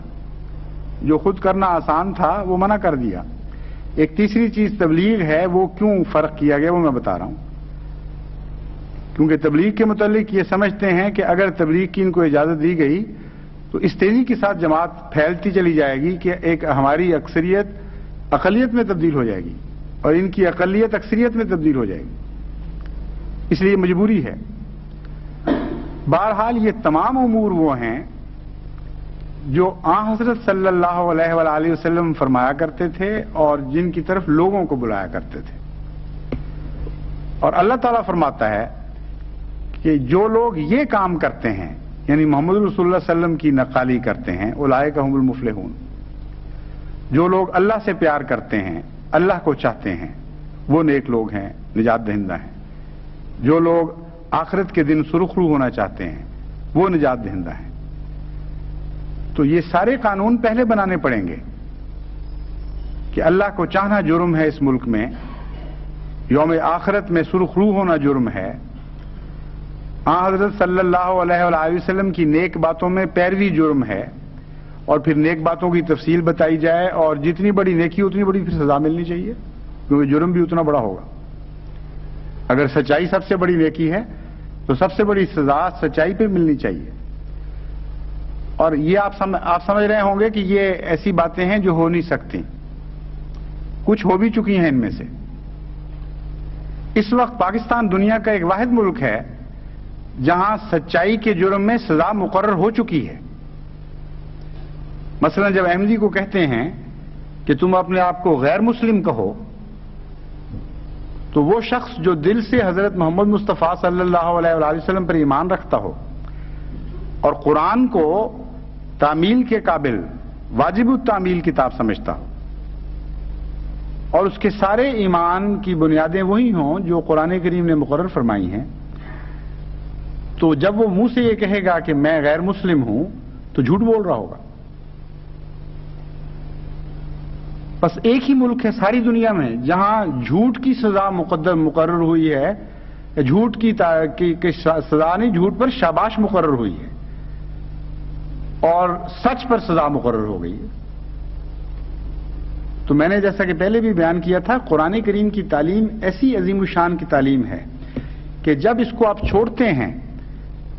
Speaker 1: جو خود کرنا آسان تھا وہ منع کر دیا۔ ایک تیسری چیز تبلیغ ہے، وہ کیوں فرق کیا گیا وہ میں بتا رہا ہوں، کیونکہ تبلیغ کے متعلق یہ سمجھتے ہیں کہ اگر تبلیغ کی ان کو اجازت دی گئی تو اس تیزی کے ساتھ جماعت پھیلتی چلی جائے گی کہ ایک ہماری اکثریت اقلیت میں تبدیل ہو جائے گی، اور ان کی اقلیت اکثریت میں تبدیل ہو جائے گی، اس لیے مجبوری ہے۔ بہرحال یہ تمام امور وہ ہیں جو آن حضرت صلی اللہ علیہ وآلہ وسلم فرمایا کرتے تھے اور جن کی طرف لوگوں کو بلایا کرتے تھے، اور اللہ تعالیٰ فرماتا ہے کہ جو لوگ یہ کام کرتے ہیں، یعنی محمد رسول اللہ صلی اللہ علیہ وسلم کی نقالی کرتے ہیں، اولئک هم المفلحون، جو لوگ اللہ سے پیار کرتے ہیں، اللہ کو چاہتے ہیں، وہ نیک لوگ ہیں، نجات دہندہ ہیں۔ جو لوگ آخرت کے دن سرخرو ہونا چاہتے ہیں وہ نجات دہندہ ہیں۔ تو یہ سارے قانون پہلے بنانے پڑیں گے کہ اللہ کو چاہنا جرم ہے اس ملک میں، یوم آخرت میں سرخرو ہونا جرم ہے، حضرت صلی اللہ علیہ وآلہ وسلم کی نیک باتوں میں پیروی جرم ہے، اور پھر نیک باتوں کی تفصیل بتائی جائے، اور جتنی بڑی نیکی اتنی بڑی پھر سزا ملنی چاہیے، کیونکہ جرم بھی اتنا بڑا ہوگا۔ اگر سچائی سب سے بڑی نیکی ہے تو سب سے بڑی سزا سچائی پہ ملنی چاہیے۔ اور یہ آپ سمجھ رہے ہوں گے کہ یہ ایسی باتیں ہیں جو ہو نہیں سکتی، کچھ ہو بھی چکی ہیں ان میں سے۔ اس وقت پاکستان دنیا کا ایک واحد ملک ہے جہاں سچائی کے جرم میں سزا مقرر ہو چکی ہے۔ مثلا جب احمدی کو کہتے ہیں کہ تم اپنے آپ کو غیر مسلم کہو، تو وہ شخص جو دل سے حضرت محمد مصطفیٰ صلی اللہ علیہ وآلہ وسلم پر ایمان رکھتا ہو اور قرآن کو تعمیل کے قابل واجب التعمیل کتاب سمجھتا ہو، اور اس کے سارے ایمان کی بنیادیں وہی ہوں جو قرآن کریم نے مقرر فرمائی ہیں، تو جب وہ منہ سے یہ کہے گا کہ میں غیر مسلم ہوں تو جھوٹ بول رہا ہوگا۔ بس ایک ہی ملک ہے ساری دنیا میں جہاں جھوٹ کی سزا مقرر ہوئی ہے، جھوٹ کی سزا نہیں، جھوٹ پر شاباش مقرر ہوئی ہے، اور سچ پر سزا مقرر ہو گئی ہے۔ تو میں نے جیسا کہ پہلے بھی بیان کیا تھا، قرآن کریم کی تعلیم ایسی عظیم الشان کی تعلیم ہے کہ جب اس کو آپ چھوڑتے ہیں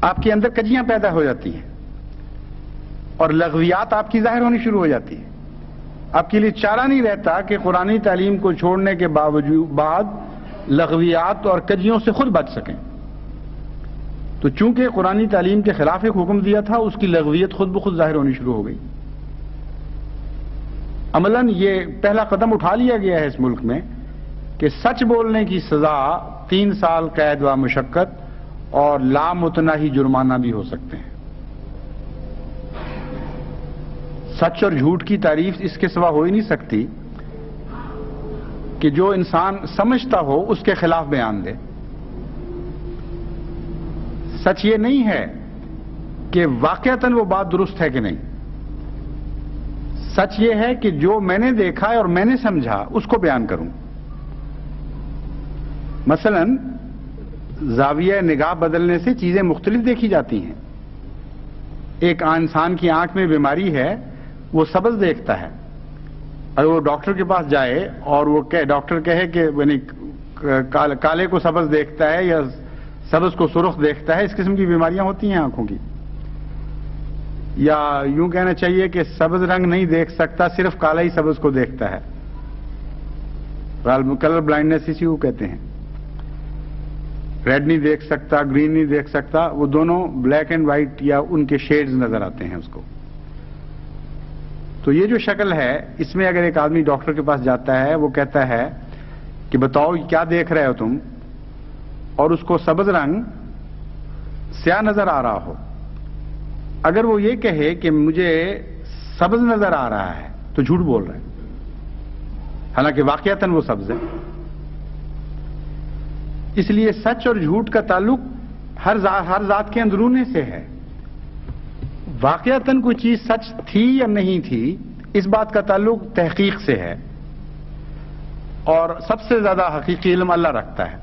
Speaker 1: آپ کے اندر کجیاں پیدا ہو جاتی ہیں، اور لغویات آپ کی ظاہر ہونی شروع ہو جاتی ہیں۔ آپ کے لیے چارہ نہیں رہتا کہ قرآنی تعلیم کو چھوڑنے کے بعد لغویات اور کجیوں سے خود بچ سکیں۔ تو چونکہ قرآنی تعلیم کے خلاف ایک حکم دیا تھا، اس کی لغویت خود بخود ظاہر ہونی شروع ہو گئی۔ عملاً یہ پہلا قدم اٹھا لیا گیا ہے اس ملک میں کہ سچ بولنے کی سزا 3 سال قید و مشقت اور لامتناہی جرمانہ بھی ہو سکتے ہیں۔ سچ اور جھوٹ کی تعریف اس کے سوا ہو ہی نہیں سکتی کہ جو انسان سمجھتا ہو اس کے خلاف بیان دے. سچ یہ نہیں ہے کہ واقعتاً وہ بات درست ہے کہ نہیں. سچ یہ ہے کہ جو میں نے دیکھا اور میں نے سمجھا اس کو بیان کروں. مثلا زاویہ نگاہ بدلنے سے چیزیں مختلف دیکھی جاتی ہیں. ایک انسان کی آنکھ میں بیماری ہے، وہ سبز دیکھتا ہے. اگر وہ ڈاکٹر کے پاس جائے اور وہ ڈاکٹر کہے کہ یعنی کالے کو سبز دیکھتا ہے یا سبز کو سرخ دیکھتا ہے، اس قسم کی بیماریاں ہوتی ہیں آنکھوں کی. یا یوں کہنا چاہیے کہ سبز رنگ نہیں دیکھ سکتا، صرف کالا ہی سبز کو دیکھتا ہے. کلر بلائنڈنس اسی کو کہتے ہیں. ریڈ نہیں دیکھ سکتا، گرین نہیں دیکھ سکتا، وہ دونوں بلیک اینڈ وائٹ یا ان کے شیڈز نظر آتے ہیں اس کو. تو یہ جو شکل ہے، اس میں اگر ایک آدمی ڈاکٹر کے پاس جاتا ہے، وہ کہتا ہے کہ بتاؤ کیا دیکھ رہے ہو تم، اور اس کو سبز رنگ سیاہ نظر آ رہا ہو، اگر وہ یہ کہے کہ مجھے سبز نظر آ رہا ہے تو جھوٹ بول رہے ہیں، حالانکہ واقعتاً وہ سبز ہے. اس لیے سچ اور جھوٹ کا تعلق ہر ذات کے اندرونے سے ہے. واقعتاً کوئی چیز سچ تھی یا نہیں تھی، اس بات کا تعلق تحقیق سے ہے، اور سب سے زیادہ حقیقی علم اللہ رکھتا ہے.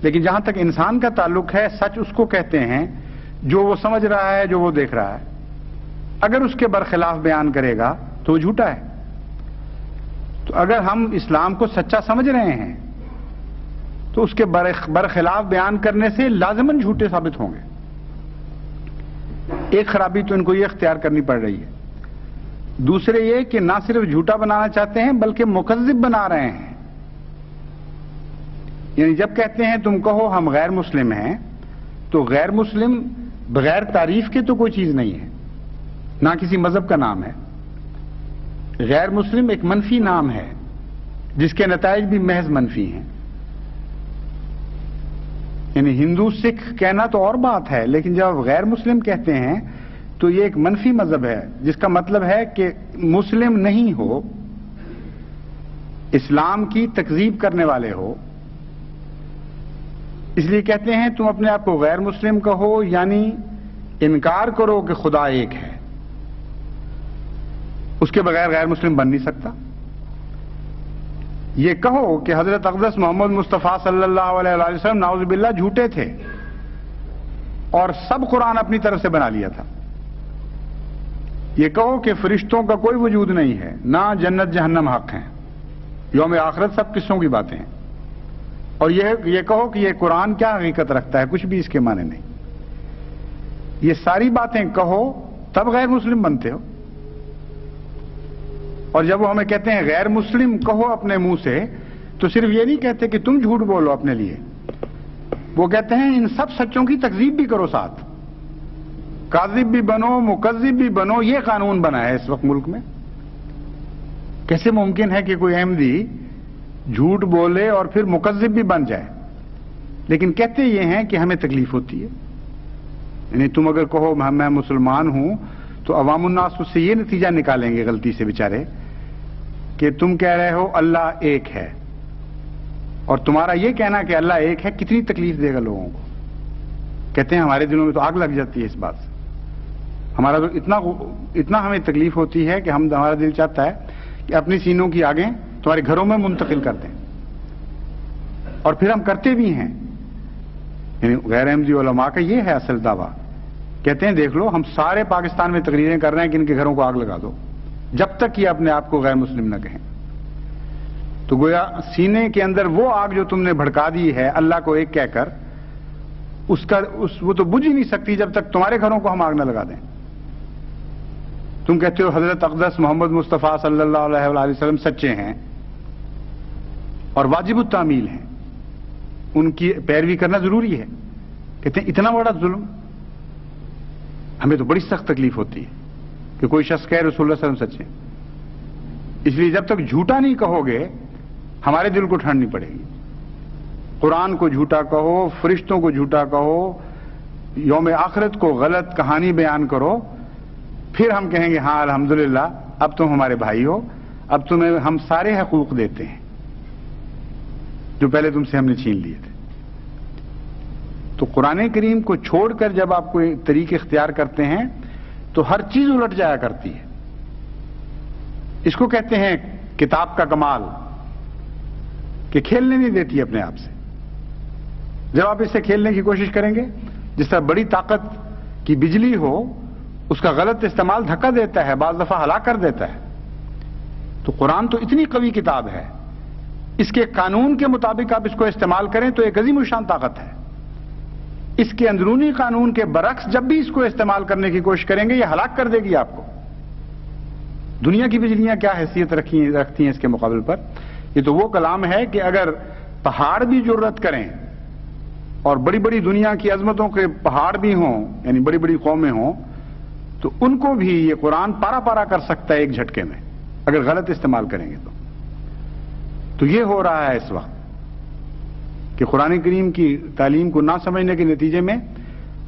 Speaker 1: لیکن جہاں تک انسان کا تعلق ہے، سچ اس کو کہتے ہیں جو وہ سمجھ رہا ہے، جو وہ دیکھ رہا ہے. اگر اس کے برخلاف بیان کرے گا تو وہ جھوٹا ہے. تو اگر ہم اسلام کو سچا سمجھ رہے ہیں تو اس کے برخلاف بیان کرنے سے لازماً جھوٹے ثابت ہوں گے. ایک خرابی تو ان کو یہ اختیار کرنی پڑ رہی ہے. دوسرے یہ کہ نہ صرف جھوٹا بنانا چاہتے ہیں بلکہ مکذب بنا رہے ہیں. یعنی جب کہتے ہیں تم کہو ہم غیر مسلم ہیں، تو غیر مسلم بغیر تعریف کے تو کوئی چیز نہیں ہے، نہ کسی مذہب کا نام ہے. غیر مسلم ایک منفی نام ہے جس کے نتائج بھی محض منفی ہیں. یعنی ہندو سکھ کہنا تو اور بات ہے، لیکن جب آپ غیر مسلم کہتے ہیں تو یہ ایک منفی مذہب ہے، جس کا مطلب ہے کہ مسلم نہیں ہو، اسلام کی تکذیب کرنے والے ہو. اس لیے کہتے ہیں تم اپنے آپ کو غیر مسلم کہو، یعنی انکار کرو کہ خدا ایک ہے. اس کے بغیر غیر مسلم بن نہیں سکتا. یہ کہو کہ حضرت اقدس محمد مصطفیٰ صلی اللہ علیہ وسلم نعوذ باللہ جھوٹے تھے اور سب قرآن اپنی طرف سے بنا لیا تھا. یہ کہو کہ فرشتوں کا کوئی وجود نہیں ہے، نہ جنت جہنم حق ہیں، یوم آخرت سب قصوں کی باتیں ہیں. اور یہ کہو کہ یہ قرآن کیا حقیقت رکھتا ہے، کچھ بھی اس کے معنی نہیں. یہ ساری باتیں کہو تب غیر مسلم بنتے ہو. اور جب وہ ہمیں کہتے ہیں غیر مسلم کہو اپنے منہ سے، تو صرف یہ نہیں کہتے کہ تم جھوٹ بولو اپنے لیے، وہ کہتے ہیں ان سب سچوں کی تکذیب بھی کرو ساتھ. کاذب بھی بنو، مکذب بھی بنو. یہ قانون بنا ہے اس وقت ملک میں. کیسے ممکن ہے کہ کوئی احمدی جھوٹ بولے اور پھر مکذب بھی بن جائے؟ لیکن کہتے یہ ہیں کہ ہمیں تکلیف ہوتی ہے. یعنی تم اگر کہو میں مسلمان ہوں تو عوام الناس اس سے یہ نتیجہ نکالیں گے غلطی سے بیچارے کہ تم کہہ رہے ہو اللہ ایک ہے، اور تمہارا یہ کہنا کہ اللہ ایک ہے کتنی تکلیف دے گا لوگوں کو. کہتے ہیں ہمارے دلوں میں تو آگ لگ جاتی ہے اس بات سے. ہمارا تو اتنا ہمیں تکلیف ہوتی ہے کہ ہمارا دل چاہتا ہے کہ اپنی سینوں کی آگیں تمہارے گھروں میں منتقل کر دیں، اور پھر ہم کرتے بھی ہیں. یعنی غیر احمدی علماء کا یہ ہے اصل دعویٰ. کہتے ہیں دیکھ لو ہم سارے پاکستان میں تقریریں کر رہے ہیں کہ ان کے گھروں کو آگ لگا دو، جب تک یہ اپنے آپ کو غیر مسلم نہ کہیں. تو گویا سینے کے اندر وہ آگ جو تم نے بھڑکا دی ہے اللہ کو ایک کہہ کر، وہ تو بجھ ہی نہیں سکتی جب تک تمہارے گھروں کو ہم آگ نہ لگا دیں. تم کہتے ہو حضرت اقدس محمد مصطفیٰ صلی اللہ علیہ وآلہ وسلم سچے ہیں اور واجب التعمیل ہیں، ان کی پیروی کرنا ضروری ہے. کہتے ہیں اتنا بڑا ظلم. ہمیں تو بڑی سخت تکلیف ہوتی ہے کہ کوئی شخص کہے رسول اللہ صلی اللہ علیہ وسلم سچے. اس لیے جب تک جھوٹا نہیں کہو گے ہمارے دل کو ٹھنڈ نہیں پڑے گی. قرآن کو جھوٹا کہو، فرشتوں کو جھوٹا کہو، یوم آخرت کو غلط کہانی بیان کرو، پھر ہم کہیں گے ہاں الحمدللہ اب تم ہمارے بھائی ہو، اب تمہیں ہم سارے حقوق دیتے ہیں جو پہلے تم سے ہم نے چھین لیے تھے۔ تو قرآن کریم کو چھوڑ کر جب آپ کوئی طریق اختیار کرتے ہیں تو ہر چیز الٹ جایا کرتی ہے۔ اس کو کہتے ہیں کتاب کا کمال کہ کھیلنے نہیں دیتی اپنے آپ سے۔ جب آپ اس سے کھیلنے کی کوشش کریں گے، جس طرح بڑی طاقت کی بجلی ہو، اس کا غلط استعمال دھکا دیتا ہے، بعض دفعہ ہلاک کر دیتا ہے۔ تو قرآن تو اتنی قوی کتاب ہے، اس کے قانون کے مطابق آپ اس کو استعمال کریں تو ایک عظیم الشان طاقت ہے۔ اس کے اندرونی قانون کے برعکس جب بھی اس کو استعمال کرنے کی کوشش کریں گے یہ ہلاک کر دے گی آپ کو۔ دنیا کی بجلیاں کیا حیثیت رکھتی ہیں اس کے مقابل پر؟ یہ تو وہ کلام ہے کہ اگر پہاڑ بھی جرت کریں اور بڑی بڑی دنیا کی عظمتوں کے پہاڑ بھی ہوں، یعنی بڑی بڑی قومیں ہوں، تو ان کو بھی یہ قرآن پارا پارا کر سکتا ہے ایک جھٹکے میں اگر غلط استعمال کریں گے تو یہ ہو رہا ہے اس وقت کہ قرآن کریم کی تعلیم کو نہ سمجھنے کے نتیجے میں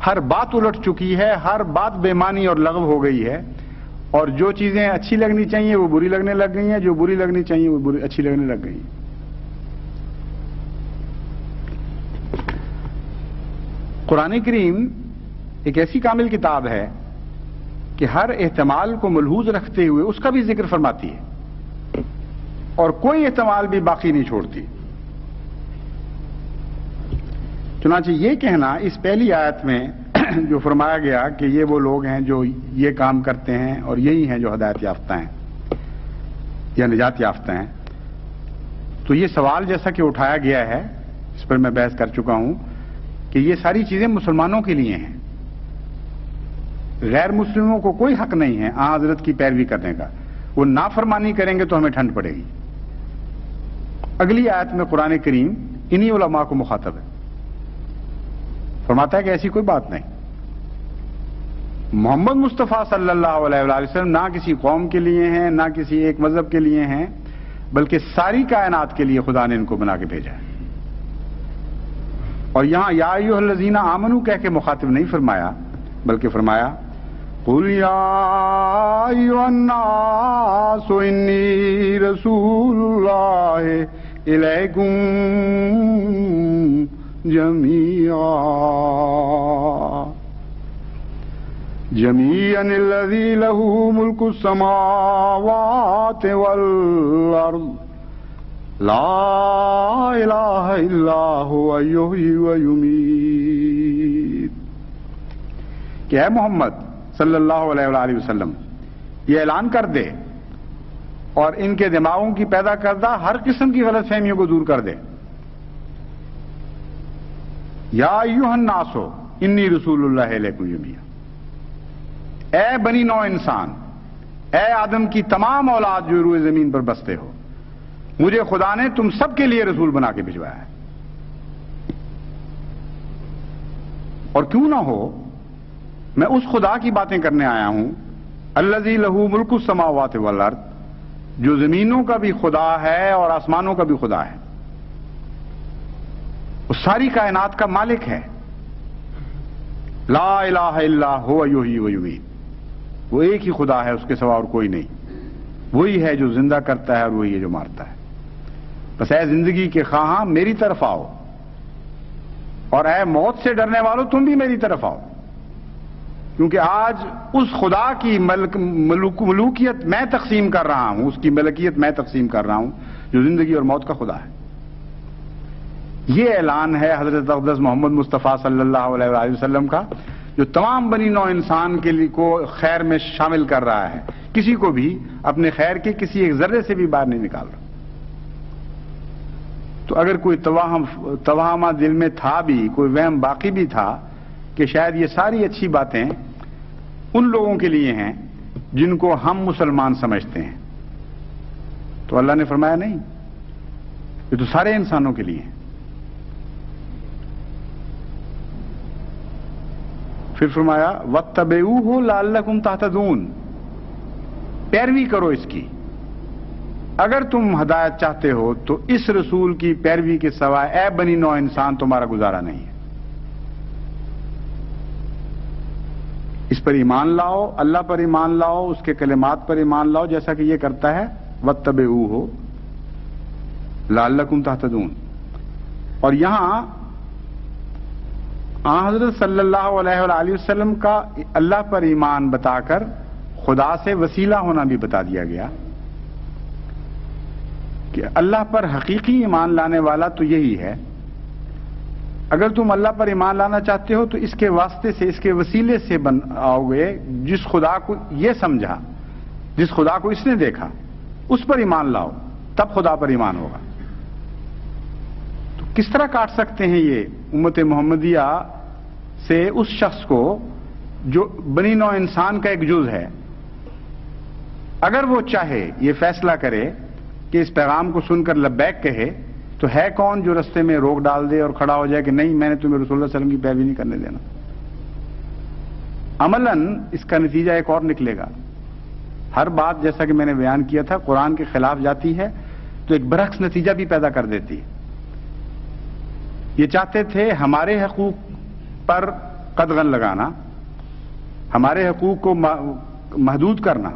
Speaker 1: ہر بات الٹ چکی ہے، ہر بات بے معنی اور لغو ہو گئی ہے، اور جو چیزیں اچھی لگنی چاہیے وہ بری لگنے لگ گئی ہیں، جو بری لگنی چاہیے وہ اچھی لگنے لگ گئی ہیں۔ قرآن کریم ایک ایسی کامل کتاب ہے کہ ہر احتمال کو ملحوظ رکھتے ہوئے اس کا بھی ذکر فرماتی ہے اور کوئی احتمال بھی باقی نہیں چھوڑتی۔ چنانچہ یہ کہنا اس پہلی آیت میں جو فرمایا گیا کہ یہ وہ لوگ ہیں جو یہ کام کرتے ہیں اور یہی ہیں جو ہدایت یافتہ ہیں یا نجات یافتہ ہیں، تو یہ سوال جیسا کہ اٹھایا گیا ہے، اس پر میں بحث کر چکا ہوں کہ یہ ساری چیزیں مسلمانوں کے لیے ہیں، غیر مسلموں کو کوئی حق نہیں ہے آن حضرت کی پیروی کرنے کا۔ وہ نافرمانی کریں گے تو ہمیں ٹھنڈ پڑے گی۔ اگلی آیت میں قرآن کریم انہی علماء کو مخاطب ہے، فرماتا ہے کہ ایسی کوئی بات نہیں، محمد مصطفیٰ صلی اللہ علیہ وآلہ وسلم نہ کسی قوم کے لیے ہیں نہ کسی ایک مذہب کے لیے ہیں، بلکہ ساری کائنات کے لیے خدا نے ان کو بنا کے بھیجا ہے۔ اور یہاں یا ایھا الذین آمنوا کہہ کے مخاطب نہیں فرمایا، بلکہ فرمایا قل یا ایھا الناس انی رسول اللہ الیکم جميعا الذي له ملك السماوات والأرض لا إله إلا هو يحيي ويميت۔ کہ اے محمد صلی اللہ علیہ وآلہ وسلم یہ اعلان کر دے اور ان کے دماغوں کی پیدا کردہ ہر قسم کی غلط فہمیوں کو دور کر دے۔ یا ایھا الناس انی رسول اللہ الیکم جمیعا، اے بنی نوع انسان، اے آدم کی تمام اولاد جو روئے زمین پر بستے ہو، مجھے خدا نے تم سب کے لیے رسول بنا کے بھجوایا ہے۔ اور کیوں نہ ہو، میں اس خدا کی باتیں کرنے آیا ہوں الذی لہ ملک السماوات والارض، جو زمینوں کا بھی خدا ہے اور آسمانوں کا بھی خدا ہے، وہ ساری کائنات کا مالک ہے۔ لا الہ الا هو یحیی و یمیت، وہ ایک ہی خدا ہے، اس کے سوا اور کوئی نہیں، وہی ہے جو زندہ کرتا ہے اور وہی ہے جو مارتا ہے۔ بس اے زندگی کے خواہاں میری طرف آؤ، اور اے موت سے ڈرنے والوں تم بھی میری طرف آؤ، کیونکہ آج اس خدا کی ملوکیت میں تقسیم کر رہا ہوں، اس کی ملکیت میں تقسیم کر رہا ہوں جو زندگی اور موت کا خدا ہے۔ یہ اعلان ہے حضرت اقدس محمد مصطفیٰ صلی اللہ علیہ وآلہ وسلم کا، جو تمام بنی نوع انسان کے لیے کو خیر میں شامل کر رہا ہے، کسی کو بھی اپنے خیر کے کسی ایک ذرے سے بھی باہر نہیں نکال رہا۔ تو اگر کوئی توہمہ دل میں تھا بھی، کوئی وہم باقی بھی تھا کہ شاید یہ ساری اچھی باتیں ان لوگوں کے لیے ہیں جن کو ہم مسلمان سمجھتے ہیں، تو اللہ نے فرمایا نہیں، یہ تو سارے انسانوں کے لیے ہیں۔ پھر فرمایا وَاتَّبِعُوهُ لَعَلَّكُمْ تَهْتَدُونَ، پیروی کرو اس کی، اگر تم ہدایت چاہتے ہو تو اس رسول کی پیروی کے سوائے اے بنی نوع انسان تمہارا گزارا نہیں ہے۔ اس اس پر ایمان لاؤ، اللہ پر ایمان لاؤ، اس کے کلمات پر ایمان لاؤ، جیسا کہ یہ کرتا ہے واتبعوہ لعلکم تہتدون۔ اور یہاں حضرت صلی اللہ علیہ وآلہ وسلم کا اللہ پر ایمان بتا کر خدا سے وسیلہ ہونا بھی بتا دیا گیا کہ اللہ پر حقیقی ایمان لانے والا تو یہی ہے۔ اگر تم اللہ پر ایمان لانا چاہتے ہو تو اس کے واسطے سے، اس کے وسیلے سے آؤ گے جس خدا کو یہ سمجھا، جس خدا کو اس نے دیکھا، اس پر ایمان لاؤ، تب خدا پر ایمان ہوگا۔ تو کس طرح کاٹ سکتے ہیں یہ امت محمدیہ سے اس شخص کو جو بنی نوع انسان کا ایک جز ہے؟ اگر وہ چاہے یہ فیصلہ کرے کہ اس پیغام کو سن کر لبیک کہے، تو ہے کون جو رستے میں روک ڈال دے اور کھڑا ہو جائے کہ نہیں، میں نے تمہیں رسول اللہ صلی اللہ علیہ وسلم کی پیروی نہیں کرنے دینا؟ عملاً اس کا نتیجہ ایک اور نکلے گا۔ ہر بات جیسا کہ میں نے بیان کیا تھا قرآن کے خلاف جاتی ہے تو ایک برعکس نتیجہ بھی پیدا کر دیتی ہے۔ یہ چاہتے تھے ہمارے حقوق پر قدغن لگانا، ہمارے حقوق کو محدود کرنا،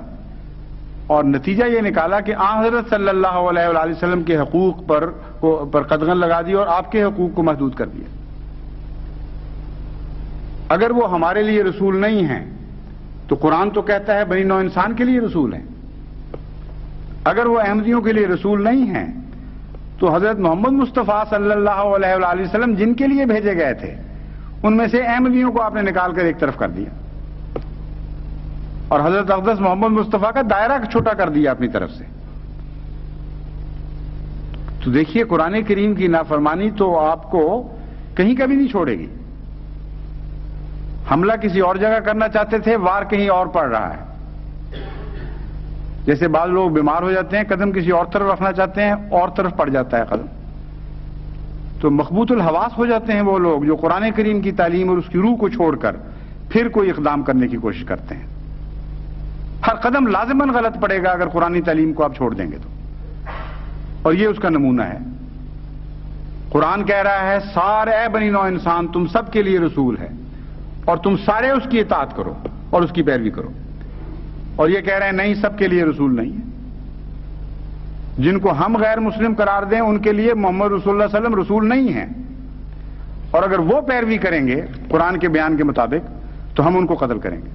Speaker 1: اور نتیجہ یہ نکالا کہ حضرت صلی اللہ علیہ وآلہ وسلم کے حقوق پر قدغن لگا دی اور آپ کے حقوق کو محدود کر دیا۔ اگر وہ ہمارے لیے رسول نہیں ہیں تو قرآن تو کہتا ہے بنی نوع انسان کے لیے رسول ہیں۔ اگر وہ احمدیوں کے لیے رسول نہیں ہیں تو حضرت محمد مصطفیٰ صلی اللہ علیہ وآلہ وسلم جن کے لیے بھیجے گئے تھے ان میں سے احمدیوں کو آپ نے نکال کر ایک طرف کر دیا اور حضرت اقدس محمد مصطفیٰ کا دائرہ چھوٹا کر دیا اپنی طرف سے۔ تو دیکھیے قرآن کریم کی نافرمانی تو آپ کو کہیں کبھی نہیں چھوڑے گی۔ حملہ کسی اور جگہ کرنا چاہتے تھے، وار کہیں اور پڑ رہا ہے۔ جیسے بعض لوگ بیمار ہو جاتے ہیں، قدم کسی اور طرف رکھنا چاہتے ہیں، اور طرف پڑ جاتا ہے قدم۔ تو مخبوط الحواس ہو جاتے ہیں وہ لوگ جو قرآن کریم کی تعلیم اور اس کی روح کو چھوڑ کر پھر کوئی اقدام کرنے کی کوشش کرتے ہیں۔ ہر قدم لازماً غلط پڑے گا اگر قرآنی تعلیم کو آپ چھوڑ دیں گے تو، اور یہ اس کا نمونہ ہے۔ قرآن کہہ رہا ہے سارے اے بنی نوع انسان تم سب کے لیے رسول ہے اور تم سارے اس کی اطاعت کرو اور اس کی پیروی کرو، اور یہ کہہ رہے ہیں نہیں سب کے لیے رسول نہیں ہے۔ جن کو ہم غیر مسلم قرار دیں ان کے لیے محمد رسول اللہ صلی اللہ علیہ وسلم رسول نہیں ہیں، اور اگر وہ پیروی کریں گے قرآن کے بیان کے مطابق تو ہم ان کو قتل کریں گے۔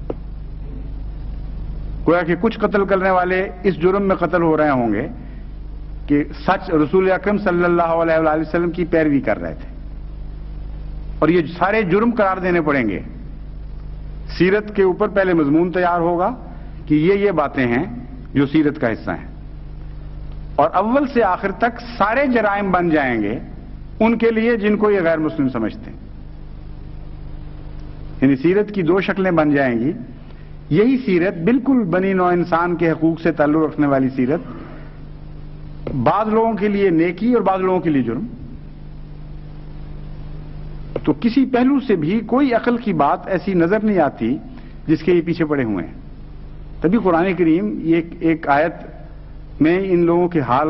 Speaker 1: گویا کہ کچھ قتل کرنے والے اس جرم میں قتل ہو رہے ہوں گے کہ سچ رسول اکرم صلی اللہ علیہ وآلہ وسلم کی پیروی کر رہے تھے، اور یہ سارے جرم قرار دینے پڑیں گے۔ سیرت کے اوپر پہلے مضمون تیار ہوگا کہ یہ باتیں ہیں جو سیرت کا حصہ ہیں، اور اول سے آخر تک سارے جرائم بن جائیں گے ان کے لیے جن کو یہ غیر مسلم سمجھتے ہیں۔ یعنی سیرت کی دو شکلیں بن جائیں گی۔ یہی سیرت بالکل بنی نوع انسان کے حقوق سے تعلق رکھنے والی سیرت، بعض لوگوں کے لیے نیکی اور بعض لوگوں کے لیے جرم۔ تو کسی پہلو سے بھی کوئی عقل کی بات ایسی نظر نہیں آتی جس کے یہ پیچھے پڑے ہوئے ہیں۔ تبھی قرآن کریم یہ ایک آیت میں ان لوگوں کے حال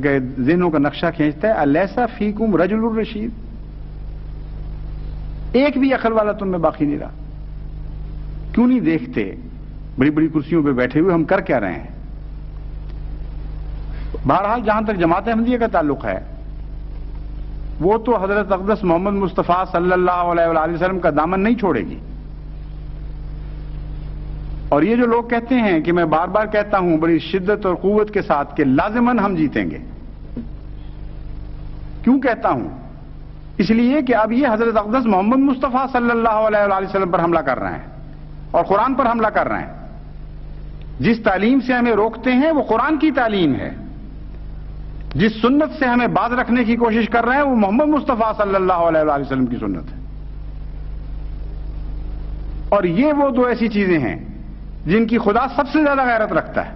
Speaker 1: کے ذہنوں کا نقشہ کھینچتا ہے، الیسا فیکم رجل الرشید، ایک بھی عقل والا تم میں باقی نہیں رہا۔ کیوں نہیں دیکھتے بڑی بڑی کرسیوں پہ بیٹھے ہوئے ہم کر کیا رہے ہیں؟ بہرحال جہاں تک جماعت احمدیہ کا تعلق ہے وہ تو حضرت اقدس محمد مصطفیٰ صلی اللہ علیہ وآلہ وسلم کا دامن نہیں چھوڑے گی۔ اور یہ جو لوگ کہتے ہیں کہ میں بار بار کہتا ہوں بڑی شدت اور قوت کے ساتھ کہ لازماً ہم جیتیں گے، کیوں کہتا ہوں؟ اس لیے کہ اب یہ حضرت اقدس محمد مصطفیٰ صلی اللہ علیہ وآلہ وسلم پر حملہ کر رہے ہیں اور قرآن پر حملہ کر رہے ہیں۔ جس تعلیم سے ہمیں روکتے ہیں وہ قرآن کی تعلیم ہے، جس سنت سے ہمیں باز رکھنے کی کوشش کر رہے ہیں وہ محمد مصطفیٰ صلی اللہ علیہ وآلہ وسلم کی سنت ہے۔ اور یہ وہ دو ایسی چیزیں ہیں جن کی خدا سب سے زیادہ غیرت رکھتا ہے۔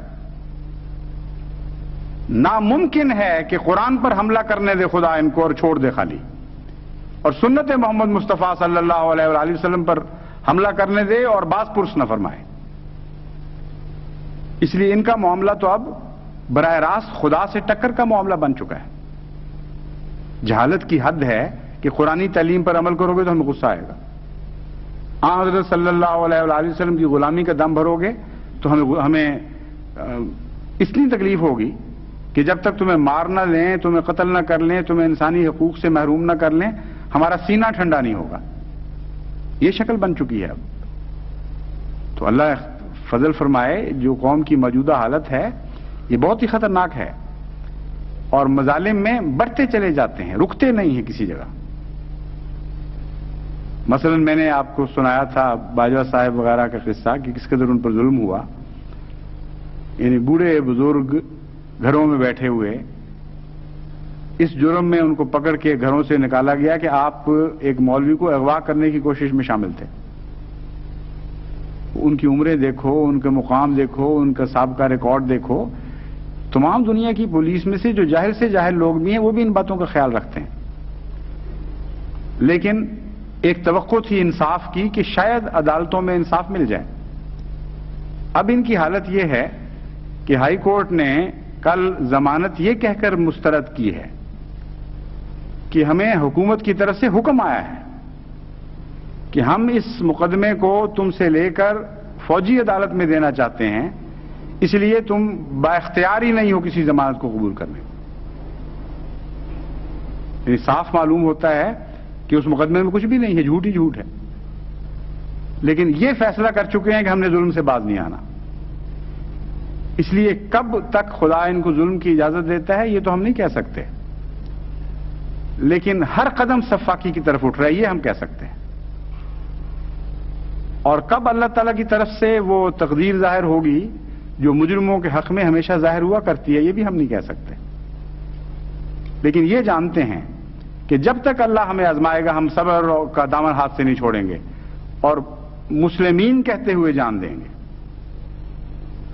Speaker 1: ناممکن ہے کہ قرآن پر حملہ کرنے دے خدا ان کو اور چھوڑ دے خالی، اور سنت محمد مصطفیٰ صلی اللہ علیہ وآلہ وسلم پر حملہ کرنے دے اور باز پرس نہ فرمائے۔ اس لیے ان کا معاملہ تو اب براہ راست خدا سے ٹکر کا معاملہ بن چکا ہے۔ جہالت کی حد ہے کہ قرآنی تعلیم پر عمل کرو گے تو ہمیں غصہ آئے گا۔ حضرت صلی اللہ علیہ وآلہ وسلم کی غلامی کا دم بھرو گے تو ہمیں اتنی تکلیف ہوگی کہ جب تک تمہیں مار نہ لیں، تمہیں قتل نہ کر لیں، تمہیں انسانی حقوق سے محروم نہ کر لیں، ہمارا سینہ ٹھنڈا نہیں ہوگا. یہ شکل بن چکی ہے اب. تو اللہ فضل فرمائے، جو قوم کی موجودہ حالت ہے یہ بہت ہی خطرناک ہے، اور مظالم میں بڑھتے چلے جاتے ہیں، رکتے نہیں ہیں کسی جگہ. مثلا میں نے آپ کو سنایا تھا باجوہ صاحب وغیرہ کا قصہ کہ کس قدر ان پر ظلم ہوا. یعنی بوڑھے بزرگ گھروں میں بیٹھے ہوئے، اس جرم میں ان کو پکڑ کے گھروں سے نکالا گیا کہ آپ ایک مولوی کو اغوا کرنے کی کوشش میں شامل تھے. ان کی عمریں دیکھو، ان کے مقام دیکھو، ان کا سابقہ ریکارڈ دیکھو. تمام دنیا کی پولیس میں سے جو جاہل سے جاہل لوگ بھی ہیں وہ بھی ان باتوں کا خیال رکھتے ہیں، لیکن ایک توقع تھی انصاف کی کہ شاید عدالتوں میں انصاف مل جائے. اب ان کی حالت یہ ہے کہ ہائی کورٹ نے کل ضمانت یہ کہہ کر مسترد کی ہے کہ ہمیں حکومت کی طرف سے حکم آیا ہے کہ ہم اس مقدمے کو تم سے لے کر فوجی عدالت میں دینا چاہتے ہیں، اس لیے تم بااختیار ہی نہیں ہو کسی ضمانت کو قبول کرنے. یعنی صاف معلوم ہوتا ہے کہ اس مقدمے میں کچھ بھی نہیں ہے، جھوٹ ہی جھوٹ ہے. لیکن یہ فیصلہ کر چکے ہیں کہ ہم نے ظلم سے باز نہیں آنا. اس لیے کب تک خدا ان کو ظلم کی اجازت دیتا ہے یہ تو ہم نہیں کہہ سکتے، لیکن ہر قدم سفاکی کی طرف اٹھ رہا ہے یہ ہم کہہ سکتے ہیں. اور کب اللہ تعالیٰ کی طرف سے وہ تقدیر ظاہر ہوگی جو مجرموں کے حق میں ہمیشہ ظاہر ہوا کرتی ہے یہ بھی ہم نہیں کہہ سکتے. لیکن یہ جانتے ہیں کہ جب تک اللہ ہمیں آزمائے گا ہم صبر کا دامن ہاتھ سے نہیں چھوڑیں گے اور مسلمین کہتے ہوئے جان دیں گے،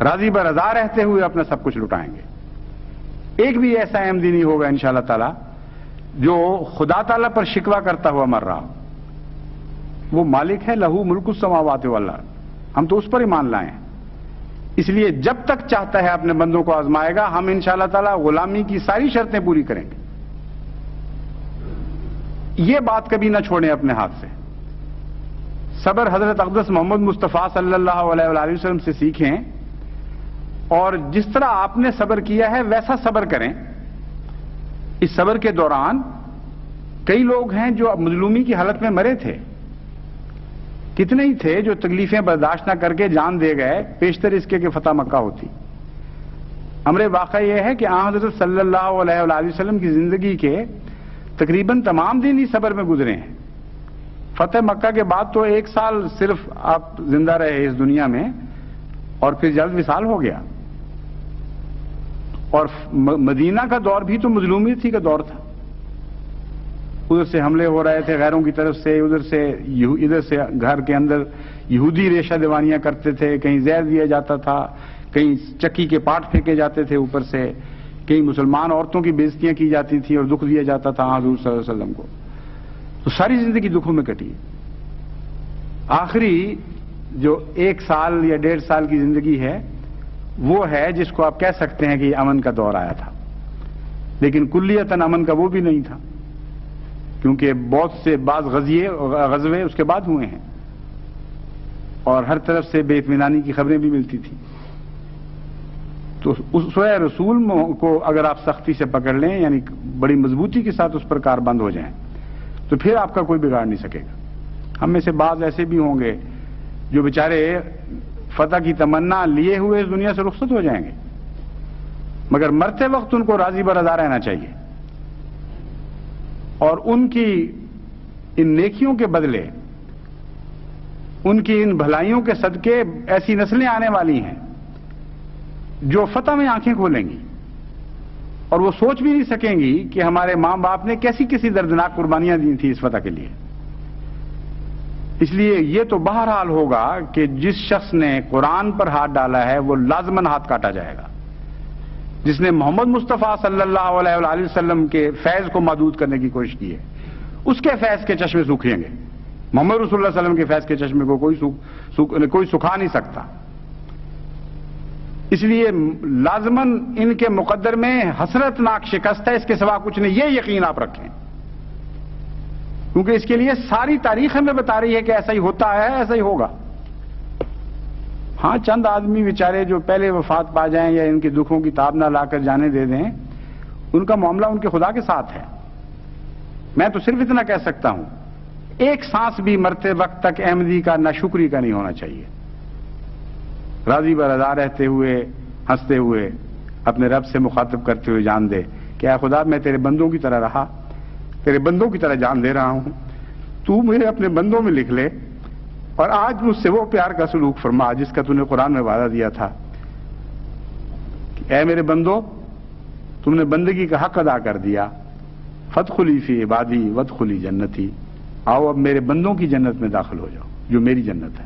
Speaker 1: راضی برضا رہتے ہوئے اپنا سب کچھ لٹائیں گے. ایک بھی ایسا احمدی نہیں ہوگا انشاءاللہ تعالی جو خدا تعالیٰ پر شکوہ کرتا ہوا مر رہا. وہ مالک ہے، لہو ملک السماوات والارض، ہم تو اس پر ایمان لائیں. اس لیے جب تک چاہتا ہے اپنے بندوں کو آزمائے گا، ہم انشاءاللہ تعالی غلامی کی ساری شرطیں پوری کریں گے. یہ بات کبھی نہ چھوڑیں اپنے ہاتھ سے. صبر حضرت اقدس محمد مصطفیٰ صلی اللہ علیہ وآلہ وسلم سے سیکھیں، اور جس طرح آپ نے صبر کیا ہے ویسا صبر کریں. اس صبر کے دوران کئی لوگ ہیں جو مظلومی کی حالت میں مرے تھے، کتنے ہی تھے جو تکلیفیں برداشت نہ کر کے جان دے گئے پیشتر اس کے کہ فتح مکہ ہوتی. امر واقعہ یہ ہے کہ آن حضرت صلی اللہ علیہ وآلہ وسلم کی زندگی کے تقریباً تمام دن ہی صبر میں گزرے ہیں. فتح مکہ کے بعد تو 1 سال صرف آپ زندہ رہے اس دنیا میں، اور پھر جلد وصال ہو گیا. اور مدینہ کا دور بھی تو مظلومیت کا دور تھا. ادھر سے حملے ہو رہے تھے غیروں کی طرف سے، ادھر سے گھر کے اندر یہودی ریشہ دیوانیاں کرتے تھے، کہیں زہر دیا جاتا تھا، کہیں چکی کے پاٹ پھینکے جاتے تھے اوپر سے، کہیں مسلمان عورتوں کی بے عزتیاں کی جاتی تھیں اور دکھ دیا جاتا تھا حضور صلی اللہ علیہ وسلم کو. تو ساری زندگی دکھوں میں کٹی. آخری جو 1 سال یا 1.5 سال کی زندگی ہے وہ ہے جس کو آپ کہہ سکتے ہیں کہ یہ امن کا دور آیا تھا. لیکن کلیتاً امن کا وہ بھی نہیں تھا، کیونکہ بہت سے بعض غزوے اس کے بعد ہوئے ہیں اور ہر طرف سے بے اطمینانی کی خبریں بھی ملتی تھیں. تو اسوہ رسول کو اگر آپ سختی سے پکڑ لیں، یعنی بڑی مضبوطی کے ساتھ اس پر کار بند ہو جائیں، تو پھر آپ کا کوئی بگاڑ نہیں سکے گا. ہم میں سے بعض ایسے بھی ہوں گے جو بیچارے فتح کی تمنا لیے ہوئے اس دنیا سے رخصت ہو جائیں گے، مگر مرتے وقت ان کو راضی برضا رہنا چاہیے، اور ان کی ان نیکیوں کے بدلے، ان کی ان بھلائیوں کے صدقے ایسی نسلیں آنے والی ہیں جو فتح میں آنکھیں کھولیں گی اور وہ سوچ بھی نہیں سکیں گی کہ ہمارے ماں باپ نے کیسی دردناک قربانیاں دی تھیں اس فتح کے لیے. اس لیے یہ تو بہرحال ہوگا کہ جس شخص نے قرآن پر ہاتھ ڈالا ہے وہ لازماً ہاتھ کاٹا جائے گا. جس نے محمد مصطفیٰ صلی اللہ علیہ وآلہ وسلم کے فیض کو محدود کرنے کی کوشش کی ہے اس کے فیض کے چشمے سوکھیں گے. محمد رسول اللہ علیہ وسلم کے فیض کے چشمے کو کوئی سکھا نہیں سکتا. اس لیے لازماً ان کے مقدر میں حسرتناک شکست ہے، اس کے سوا کچھ نہیں. یہ یقین آپ رکھیں. کیونکہ اس کے لیے ساری تاریخ ہمیں بتا رہی ہے کہ ایسا ہی ہوتا ہے، ایسا ہی ہوگا۔ ہاں چند آدمی بیچارے جو پہلے وفات پا جائیں یا ان کے دکھوں کی تاب نہ لا کر جانے دے دیں، ان کا معاملہ ان کے خدا کے ساتھ ہے۔ میں تو صرف اتنا کہہ سکتا ہوں، ایک سانس بھی مرتے وقت تک احمدی کا ناشکری کا نہیں ہونا چاہیے۔ راضی برضا رہتے ہوئے، ہنستے ہوئے، اپنے رب سے مخاطب کرتے ہوئے جان دے کہ اے خدا میں تیرے بندوں کی طرح رہا، تیرے بندوں کی طرح جان دے رہا ہوں، تو مجھے اپنے بندوں میں لکھ لے، اور آج مجھ سے وہ پیار کا سلوک فرما جس کا تو نے قرآن میں وعدہ دیا تھا کہ اے میرے بندو، تم نے بندگی کا حق ادا کر دیا، فادخلی فی عبادی وادخلی جنتی، آؤ اب میرے بندوں کی جنت میں داخل ہو جاؤ جو میری جنت ہے۔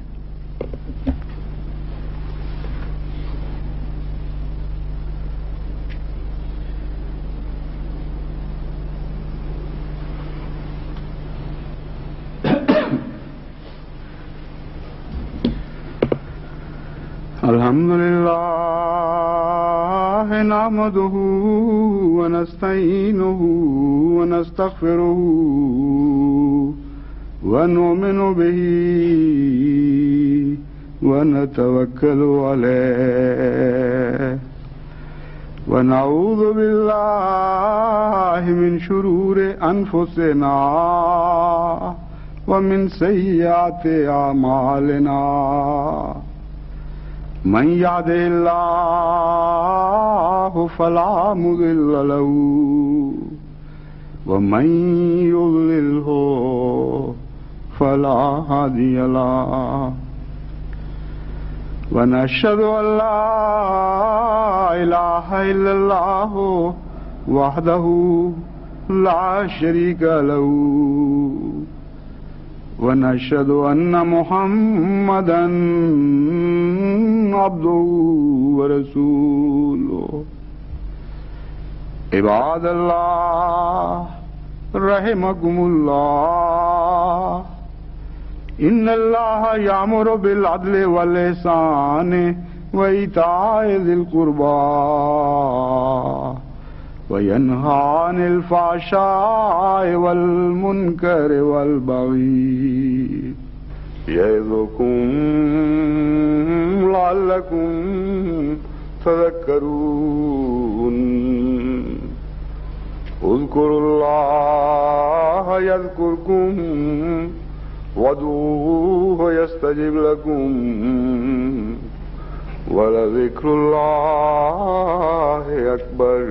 Speaker 1: الحمد للہ نحمدہ ونستعینہ ونستغفرہ ونؤمن بہ ونتوکل علیہ ونعوذ باللہ من شرور انفسنا ومن سیئات اعمالنا، من يهده الله فلا مضل له ومن يضلله فلا هادي له، ونشهد أن لا إله إلا الله وحده لا شريك له، ونشهد أن محمدا عبده ورسوله۔ عباد الله رحمكم الله، إن الله يأمر بالعدل والإحسان وإيتاء ذي القربى وينهى عن الفحشاء والمنكر والبغي يعظكم لعلكم تذكرون۔ اذكروا الله يذكركم وادعوه يستجب لكم ولذكر الله أكبر۔